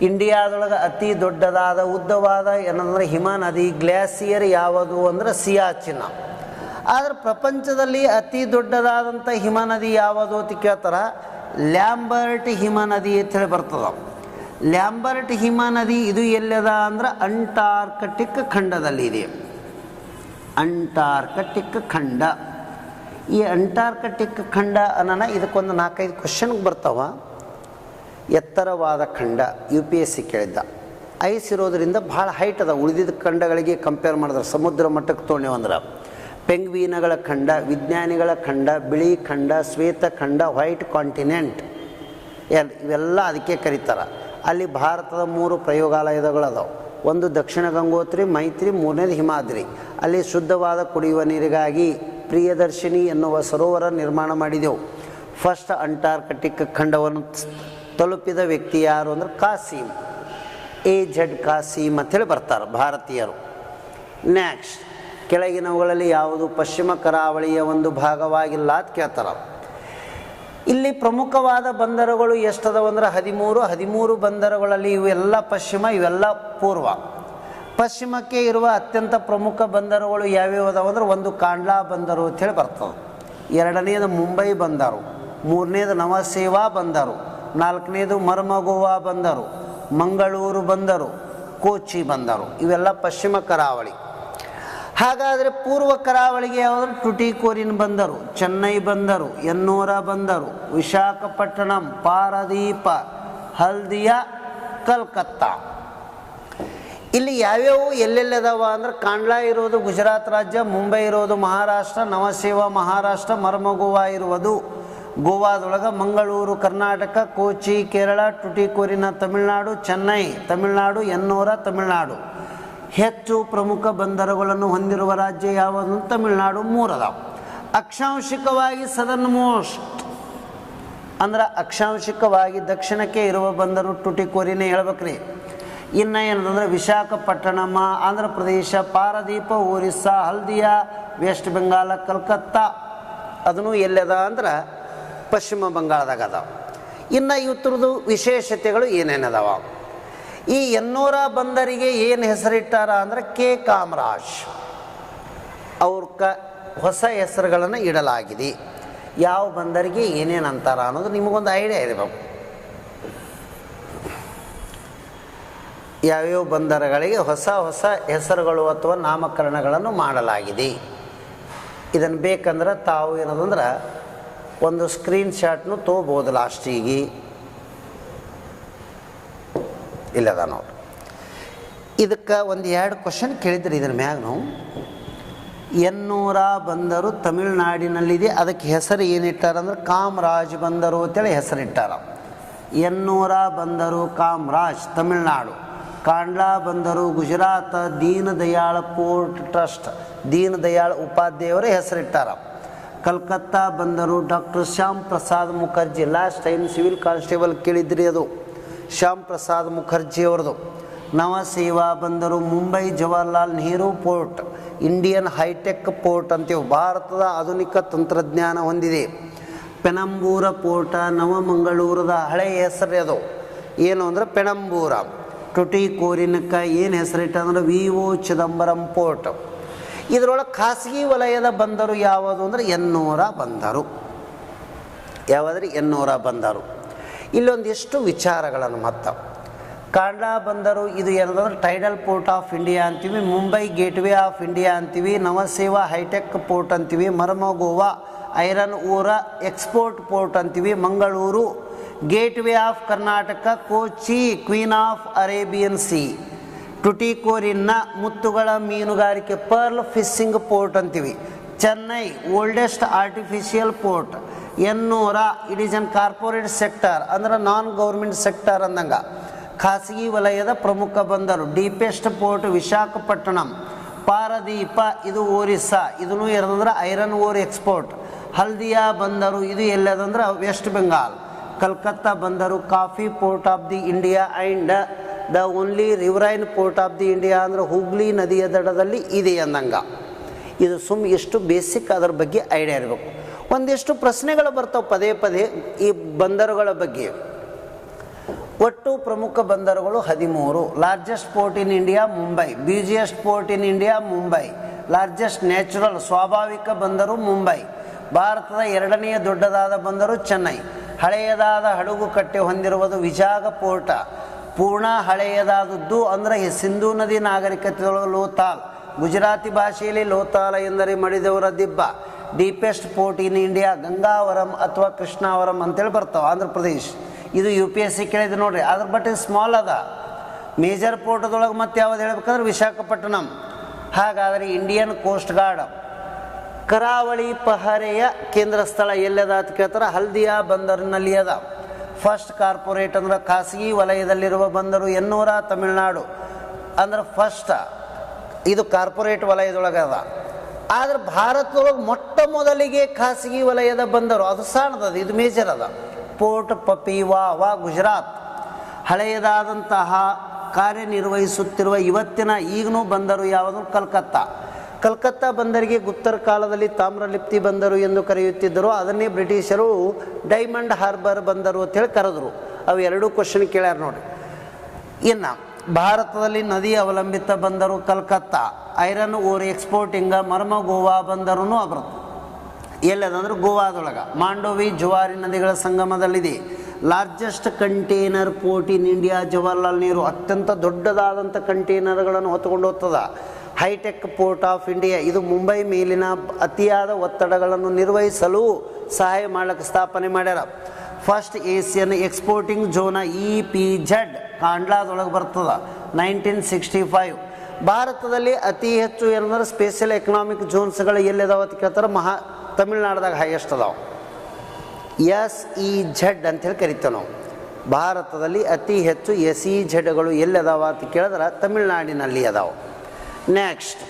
ಇಂಡಿಯಾದೊಳಗೆ ಅತಿ ದೊಡ್ಡದಾದ ಉದ್ದವಾದ ಏನಂದ್ರೆ ಹಿಮ ನದಿ ಗ್ಲಾಸಿಯರ್ ಯಾವುದು ಅಂದ್ರೆ ಸಿಯಾಚಿನ್. ಆದರೆ ಪ್ರಪಂಚದಲ್ಲಿ ಅತಿ ದೊಡ್ಡದಾದಂಥ ಹಿಮ ನದಿ ಯಾವುದು ಅಂತ ಕೇಳ್ತಾರೆ, ಲ್ಯಾಂಬರ್ಟ್ ಹಿಮ ನದಿ ಅಂತೇಳಿ ಬರ್ತದೆ. ಲ್ಯಾಂಬರ್ಟ್ ಹಿಮ ನದಿ ಇದು ಎಲ್ಲದ ಅಂದ್ರೆ ಅಂಟಾರ್ಕಟಿಕ್ ಖಂಡದಲ್ಲಿ ಇದೆ. ಅಂಟಾರ್ಕಟಿಕ್ ಖಂಡ. ಈ ಅಂಟಾರ್ಕಟಿಕ್ ಖಂಡ ಅನ್ನೋಣ ಇದಕ್ಕೊಂದು 4-5 ಕ್ವಶನ್ಗೆ ಬರ್ತಾವ. ಎತ್ತರವಾದ ಖಂಡ UPSC ಕೇಳಿದ್ದ. ಐಸ್ ಇರೋದರಿಂದ ಭಾಳ ಹೈಟ್ ಅದ ಉಳಿದಿದ್ದ ಖಂಡಗಳಿಗೆ ಕಂಪೇರ್ ಮಾಡಿದ್ರೆ, ಸಮುದ್ರ ಮಟ್ಟಕ್ಕೆ ತೊಗೊಂಡೇವಂದ್ರೆ ಪೆಂಗ್ವೀನಗಳ ಖಂಡ, ವಿಜ್ಞಾನಿಗಳ ಖಂಡ, ಬಿಳಿ ಖಂಡ, ಶ್ವೇತ ಖಂಡ, ವೈಟ್ ಕಾಂಟಿನೆಂಟ್ ಇವೆಲ್ಲ ಅದಕ್ಕೆ ಕರೀತಾರೆ. ಅಲ್ಲಿ ಭಾರತದ 3 ಪ್ರಯೋಗಾಲಯಗಳದಾವೆ. ಒಂದು ದಕ್ಷಿಣ ಗಂಗೋತ್ರಿ, ಮೈತ್ರಿ, 3ನೇದು ಹಿಮಾದ್ರಿ. ಅಲ್ಲಿ ಶುದ್ಧವಾದ ಕುಡಿಯುವ ನೀರಿಗಾಗಿ ಪ್ರಿಯದರ್ಶಿನಿ ಎನ್ನುವ ಸರೋವರ ನಿರ್ಮಾಣ ಮಾಡಿದೆವು. ಫಸ್ಟ್ ಅಂಟಾರ್ಕಟಿಕ್ ಖಂಡವನ್ನು ತಲುಪಿದ ವ್ಯಕ್ತಿ ಯಾರು ಅಂದ್ರೆ ಕಾಸಿಮ್, AZ ಕಾಸಿಮ್ ಅಂಥೇಳಿ ಬರ್ತಾರೆ ಭಾರತೀಯರು. ನೆಕ್ಸ್ಟ್, ಕೆಳಗಿನವುಗಳಲ್ಲಿ ಯಾವುದು ಪಶ್ಚಿಮ ಕರಾವಳಿಯ ಒಂದು ಭಾಗವಾಗಿಲ್ಲ ಅಂತ ಕೇಳ್ತಾರೆ. ಇಲ್ಲಿ ಪ್ರಮುಖವಾದ ಬಂದರುಗಳು ಎಷ್ಟದವು ಅಂದ್ರೆ 13 ಬಂದರುಗಳಲ್ಲಿ ಇವೆಲ್ಲ ಪಶ್ಚಿಮ, ಇವೆಲ್ಲ ಪೂರ್ವ. ಪಶ್ಚಿಮಕ್ಕೆ ಇರುವ ಅತ್ಯಂತ ಪ್ರಮುಖ ಬಂದರುಗಳು ಯಾವ್ಯಾವ ಅದಾವ ಅಂದ್ರೆ ಒಂದು ಕಾಂಡ್ಲಾ ಬಂದರು ಅಂಥೇಳಿ ಬರ್ತದೆ, 2ನೇದು ಮುಂಬೈ ಬಂದರು, 3ನೇದು ನವಸೇವಾ ಬಂದರು, 4ನೇದು ಮರ್ಮಗೋವಾ ಬಂದರು, ಮಂಗಳೂರು ಬಂದರು, ಕೋಚಿ ಬಂದರು. ಇವೆಲ್ಲ ಪಶ್ಚಿಮ ಕರಾವಳಿ. ಹಾಗಾದರೆ ಪೂರ್ವ ಕರಾವಳಿಗೆ ಯಾವುದು ಟುಟಿಕೋರಿನ್ ಬಂದರು, ಚೆನ್ನೈ ಬಂದರು, ಎನ್ನೋರ ಬಂದರು, ವಿಶಾಖಪಟ್ಟಣಂ, ಪಾರದೀಪ, ಹಲ್ದಿಯಾ, ಕಲ್ಕತ್ತಾ. ಇಲ್ಲಿ ಯಾವ್ಯಾವು ಎಲ್ಲೆಲ್ಲದಾವ ಅಂದ್ರೆ ಕಾಂಡ್ಲಾ ಇರೋದು ಗುಜರಾತ್ ರಾಜ್ಯ, ಮುಂಬೈ ಇರೋದು ಮಹಾರಾಷ್ಟ್ರ, ನವಸೇವಾ ಮಹಾರಾಷ್ಟ್ರ, ಮರ್ಮಗೋವಾ ಇರುವುದು ಗೋವಾದೊಳಗೆ, ಮಂಗಳೂರು ಕರ್ನಾಟಕ, ಕೋಚಿ ಕೇರಳ, ಟುಟಿಕೋರಿನ ತಮಿಳುನಾಡು, ಚೆನ್ನೈ ತಮಿಳುನಾಡು, ಎನ್ನೋರ ತಮಿಳುನಾಡು. ಹೆಚ್ಚು ಪ್ರಮುಖ ಬಂದರುಗಳನ್ನು ಹೊಂದಿರುವ ರಾಜ್ಯ ಯಾವುದು? ತಮಿಳುನಾಡು. 3 ಅದಾವೆ. ಅಕ್ಷಾಂಶಿಕವಾಗಿ ಸದರ್ನ್ ಮೋಸ್ಟ್ ಅಂದ್ರೆ ಅಕ್ಷಾಂಶಿಕವಾಗಿ ದಕ್ಷಿಣಕ್ಕೆ ಇರುವ ಬಂದರು ಟುಟಿಕೋರಿನೇ ಹೇಳ್ಬೇಕ್ರಿ. ಇನ್ನು ಏನಂದ್ರೆ ವಿಶಾಖಪಟ್ಟಣಮ ಆಂಧ್ರ ಪ್ರದೇಶ, ಪಾರದೀಪ ಒರಿಸ್ಸಾ, ಹಲ್ದಿಯಾ ವೆಸ್ಟ್ ಬೆಂಗಾಲ, ಕಲ್ಕತ್ತಾ ಅದನ್ನು ಎಲ್ಲದ ಅಂದ್ರೆ ಪಶ್ಚಿಮ ಬಂಗಾಳದಾಗ ಅದಾವ. ಇನ್ನು ಇವತ್ರದ್ದು ವಿಶೇಷತೆಗಳು ಏನೇನದಾವ? ಈ ಎನ್ನೋರ ಬಂದರಿಗೆ ಏನು ಹೆಸರಿಟ್ಟಾರ ಅಂದರೆ ಕೆ ಕಾಮರಾಜ್ ಅವ್ರ ಹೊಸ ಹೆಸರುಗಳನ್ನು ಇಡಲಾಗಿದೆ. ಯಾವ ಬಂದರಿಗೆ ಏನೇನು ಅಂತಾರ ಅನ್ನೋದು ನಿಮಗೊಂದು ಐಡಿಯಾ ಇರಬೇಕು. ಯಾವ್ಯಾವ ಬಂದರುಗಳಿಗೆ ಹೊಸ ಹೊಸ ಹೆಸರುಗಳು ಅಥವಾ ನಾಮಕರಣಗಳನ್ನು ಮಾಡಲಾಗಿದೆ. ಇದನ್ನು ಬೇಕಂದ್ರೆ ತಾವು ಏನದಂದ್ರೆ ಒಂದು ಸ್ಕ್ರೀನ್ಶಾಟ್ನು ತೊಗೋಬೋದು. ಲಾಸ್ಟಿಗೆ ಇಲ್ಲದ ನೋಡಿ. ಇದಕ್ಕೆ 1-2 ಕ್ವಶನ್ ಕೇಳಿದ್ರಿ ಇದ್ರ ಮ್ಯಾಗ ನಾವು. ಎನ್ನೋರ ಬಂದರು ತಮಿಳುನಾಡಿನಲ್ಲಿದೆ, ಅದಕ್ಕೆ ಹೆಸರು ಏನಿಟ್ಟಾರ ಅಂದ್ರೆ ಕಾಮರಾಜ್ ಬಂದರು ಅಂತೇಳಿ ಹೆಸರಿಟ್ಟಾರ. ಎನ್ನೋರ ಬಂದರು ಕಾಮರಾಜ್ ತಮಿಳುನಾಡು, ಕಾಂಡ್ಲಾ ಬಂದರು ಗುಜರಾತ್, ದೀನ್ ದಯಾಳ್ ಪೋರ್ಟ್ ಟ್ರಸ್ಟ್ ದೀನ್ ದಯಾಳ್ ಉಪಾಧ್ಯಾಯವರೇ ಹೆಸರಿಟ್ಟಾರ. ಕಲ್ಕತ್ತಾ ಬಂದರು doctor Shyam Prasad Mukherjee, last time civil constable ಕೇಳಿದ್ರಿ, ಅದು ಶ್ಯಾಮ್ ಪ್ರಸಾದ್ ಮುಖರ್ಜಿ ಅವ್ರದ್ದು. ನವಸೇವಾ ಬಂದರು Mumbai Jawaharlal Nehru port, Indian hi tech port ಅಂತೀವಿ, ಭಾರತದ ಆಧುನಿಕ ತಂತ್ರಜ್ಞಾನ ಹೊಂದಿದೆ. ಪೆನಂಬೂರ ಪೋರ್ಟ ನವಮಂಗಳೂರದ ಹಳೆಯ ಹೆಸರು ಅದು ಏನು ಅಂದರೆ ಪೆನಂಬೂರ. ಟುಟಿಕೋರಿನಕ್ಕೆ ಏನು ಹೆಸರಿಟ್ಟ ಅಂದ್ರೆ VO ಚಿದಂಬರಂ ಪೋರ್ಟ್. ಇದರೊಳಗೆ ಖಾಸಗಿ ವಲಯದ ಬಂದರು ಯಾವುದು ಅಂದರೆ ಎನ್ನೋರ ಬಂದರು. ಯಾವುದ್ರಿ? ಎನ್ನೋರ ಬಂದರು. ಇಲ್ಲೊಂದಿಷ್ಟು ವಿಚಾರಗಳನ್ನು ಮತ್ತು ಕಾಂಡ್ಲಾ ಬಂದರು ಇದು ಏನಂದ್ರೆ ಟೈಡಲ್ ಪೋರ್ಟ್ ಆಫ್ ಇಂಡಿಯಾ ಅಂತೀವಿ, ಮುಂಬೈ ಗೇಟ್ವೇ ಆಫ್ ಇಂಡಿಯಾ ಅಂತೀವಿ, ನವಸೇವಾ ಹೈಟೆಕ್ ಪೋರ್ಟ್ ಅಂತೀವಿ, Marmagao iron ore export port ಅಂತೀವಿ, Mangaluru gateway of Karnataka, Kochi queen of Arabian sea, ಟುಟಿಕೋರಿನ್ನ ಮುತ್ತುಗಳ ಮೀನುಗಾರಿಕೆ ಪರ್ಲ್ ಫಿಶಿಂಗ್ ಪೋರ್ಟ್ ಅಂತೀವಿ, Chennai oldest artificial port, Ennore it is an corporate sector ಅಂದ್ರೆ ನಾನ್ ಗೌರ್ಮೆಂಟ್ ಸೆಕ್ಟರ್ ಅಂದಂಗೆ, ಖಾಸಗಿ ವಲಯದ ಪ್ರಮುಖ ಬಂದರು. Deepest port Visakhapatnam. ಪಾರದೀಪ ಇದು ಒರಿಸ್ಸಾ, ಇದನ್ನು ಏನಂದ್ರೆ ಐರನ್ ಓರ್ ಎಕ್ಸ್ಪೋರ್ಟ್. ಹಲ್ದಿಯಾ ಬಂದರು ಇದು ಎಲ್ಲದಂದ್ರೆ ವೆಸ್ಟ್ ಬೆಂಗಾಲ್. ಕಲ್ಕತ್ತಾ ಬಂದರು coffee port of the India and the only riverine port of the India ಅಂದರೆ ಹುಗ್ಲಿ ನದಿಯ ದಡದಲ್ಲಿ ಇದೆ ಅಂದಂಗ. ಇದು ಎಷ್ಟು ಬೇಸಿಕ್ ಅದರ ಬಗ್ಗೆ ಐಡಿಯಾ ಇರಬೇಕು. ಒಂದಿಷ್ಟು ಪ್ರಶ್ನೆಗಳು ಬರ್ತಾವೆ ಪದೇ ಪದೇ ಈ ಬಂದರುಗಳ ಬಗ್ಗೆ. ಒಟ್ಟು ಪ್ರಮುಖ ಬಂದರುಗಳು 13. Largest port in India Mumbai. Busiest port in India Mumbai. Largest natural ಸ್ವಾಭಾವಿಕ ಬಂದರು ಮುಂಬೈ. ಭಾರತದ ಎರಡನೆಯ ದೊಡ್ಡದಾದ ಬಂದರು ಚೆನ್ನೈ. ಹಳೆಯದಾದ ಹಡಗು ಕಟ್ಟೆ ಹೊಂದಿರುವುದು ವಿಜಾಗ ಪೋರ್ಟ. ಪೂರ್ಣ ಹಳೆಯದಾದದ್ದು ಅಂದರೆ ಸಿಂಧೂ ನದಿ ನಾಗರಿಕತೆಯೊಳಗೆ ಲೋತಾಲ್. ಗುಜರಾತಿ ಭಾಷೆಯಲ್ಲಿ ಲೋತಾಲ ಎಂದರೆ ಮಡಿದವರ ದಿಬ್ಬ. ಡೀಪೆಸ್ಟ್ ಪೋರ್ಟ್ ಇನ್ ಇಂಡಿಯಾ ಗಂಗಾವರಂ ಅಥವಾ ಕೃಷ್ಣಾವರಂ ಅಂತೇಳಿ ಬರ್ತಾವೆ ಆಂಧ್ರ ಪ್ರದೇಶ್. ಇದು UPSC ಕೇಳಿದೆ ನೋಡ್ರಿ. ಅದ್ರ ಬಟ್ ಸ್ಮಾಲ್ ಅದ. ಮೇಜರ್ ಪೋರ್ಟ್ದೊಳಗೆ ಮತ್ತೆ ಯಾವ್ದು ಹೇಳ್ಬೇಕಂದ್ರೆ ವಿಶಾಖಪಟ್ಟಣಂ. ಹಾಗಾದರೆ ಇಂಡಿಯನ್ ಕೋಸ್ಟ್ ಗಾರ್ಡ್ ಕರಾವಳಿ ಪಹರೆಯ ಕೇಂದ್ರ ಸ್ಥಳ ಎಲ್ಲದ ಅಂತ ಕೇಳ್ತಾರೆ. ಹಲ್ದಿಯಾ ಬಂದರಿನಲ್ಲಿ ಅದ. ಫಸ್ಟ್ ಕಾರ್ಪೊರೇಟ್ ಅಂದ್ರೆ ಖಾಸಗಿ ವಲಯದಲ್ಲಿರುವ ಬಂದರು ಎನ್ನೂರ ತಮಿಳುನಾಡು ಅಂದ್ರೆ ಫಸ್ಟ್ ಇದು ಕಾರ್ಪೊರೇಟ್ ವಲಯದೊಳಗೆ ಅದ. ಆದರೆ ಭಾರತದೊಳಗೆ ಮೊಟ್ಟ ಮೊದಲಿಗೆ ಖಾಸಗಿ ವಲಯದ ಬಂದರು ಅದು ಸಣ್ಣದದು, ಇದು ಮೇಜರ್ ಅದ. ಪೋರ್ಟ್ ಪಪಿವಾವಾ ಗುಜರಾತ್. ಹಳೆಯದಾದಂತಹ ಕಾರ್ಯನಿರ್ವಹಿಸುತ್ತಿರುವ ಇವತ್ತಿನ ಈಗನೂ ಬಂದರು ಯಾವುದು ಕಲ್ಕತ್ತಾ. ಕಲ್ಕತ್ತಾ ಬಂದರಿಗೆ ಗುಪ್ತರ ಕಾಲದಲ್ಲಿ ತಾಮ್ರಲಿಪ್ತಿ ಬಂದರು ಎಂದು ಕರೆಯುತ್ತಿದ್ದರು. ಅದನ್ನೇ ಬ್ರಿಟಿಷರು ಡೈಮಂಡ್ ಹಾರ್ಬರ್ ಬಂದರು ಅಂತೇಳಿ ಕರೆದ್ರು. ಅವು ಎರಡೂ ಕ್ವಶನ್ ಕೇಳ್ಯಾರ ನೋಡಿ. ಇನ್ನು ಭಾರತದಲ್ಲಿ ನದಿ ಅವಲಂಬಿತ ಬಂದರು ಕಲ್ಕತ್ತಾ. ಐರನ್ ಓರ್ ಎಕ್ಸ್ಪೋರ್ಟಿಂಗ ಮರ್ಮ ಗೋವಾ ಬಂದರು ಬರುತ್ತೆ. ಎಲ್ಲದಂದ್ರೆ ಗೋವಾದೊಳಗೆ ಮಾಂಡೋವಿ ಜುವಾರಿ ನದಿಗಳ ಸಂಗಮದಲ್ಲಿದೆ. Largest container port in India Jawaharlal Nehru. ಅತ್ಯಂತ ದೊಡ್ಡದಾದಂಥ ಕಂಟೈನರ್ಗಳನ್ನು ಹೊತ್ತುಕೊಂಡು ಹೋಗ್ತದ. ಹೈಟೆಕ್ ಪೋರ್ಟ್ ಆಫ್ ಇಂಡಿಯಾ ಇದು ಮುಂಬೈ ಮೇಲಿನ ಅತಿಯಾದ ಒತ್ತಡಗಳನ್ನು ನಿರ್ವಹಿಸಲು ಸಹಾಯ ಮಾಡಲಿಕ್ಕೆ ಸ್ಥಾಪನೆ ಮಾಡ್ಯಾರ. ಫಸ್ಟ್ ಏಷ್ಯನ್ ಎಕ್ಸ್ಪೋರ್ಟಿಂಗ್ ಝೋನ EPZ ಕಾಂಡ್ಲಾದೊಳಗೆ ಬರ್ತದೆ 1965. ಭಾರತದಲ್ಲಿ ಅತಿ ಹೆಚ್ಚು ಏನಂದ್ರೆ ಸ್ಪೆಷಲ್ ಎಕನಾಮಿಕ್ ಝೋನ್ಸ್ಗಳು ಎಲ್ಲಿದಾವೆ ಅಂತ ಕೇಳ್ತಾರೆ. ತಮಿಳ್ನಾಡ್ದಾಗ ಹೈಯೆಸ್ಟ್ ಅದಾವೆ. SEZ ಅಂತೇಳಿ ಕರಿತೇವೆ ನಾವು. ಭಾರತದಲ್ಲಿ ಅತಿ ಹೆಚ್ಚು SEZಗಳು ಎಲ್ಲಿದಾವ ಅಂತ ಕೇಳಿದ್ರೆ ತಮಿಳ್ನಾಡಿನಲ್ಲಿ ಅದಾವೆ. ನೆಕ್ಸ್ಟ್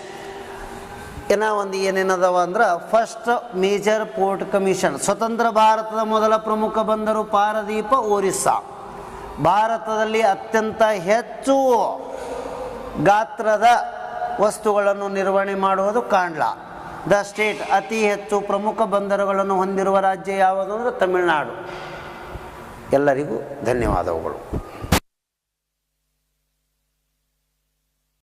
ಒಂದು ಏನೇನದಾವ ಅಂದ್ರೆ ಫಸ್ಟ್ ಮೇಜರ್ ಪೋರ್ಟ್ ಕಮಿಷನ್. ಸ್ವತಂತ್ರ ಭಾರತದ ಮೊದಲ ಪ್ರಮುಖ ಬಂದರು ಪಾರದೀಪ ಒರಿಸ್ಸಾ. ಭಾರತದಲ್ಲಿ ಅತ್ಯಂತ ಹೆಚ್ಚು ಗಾತ್ರದ ವಸ್ತುಗಳನ್ನು ನಿರ್ವಹಣೆ ಮಾಡುವುದು ಕಾಂಡ್ಲಾ. ದ ಸ್ಟೇಟ್ ಅತಿ ಹೆಚ್ಚು ಪ್ರಮುಖ ಬಂದರುಗಳನ್ನು ಹೊಂದಿರುವ ರಾಜ್ಯ ಯಾವುದು ಅಂದರೆ ತಮಿಳುನಾಡು. ಎಲ್ಲರಿಗೂ ಧನ್ಯವಾದಗಳು.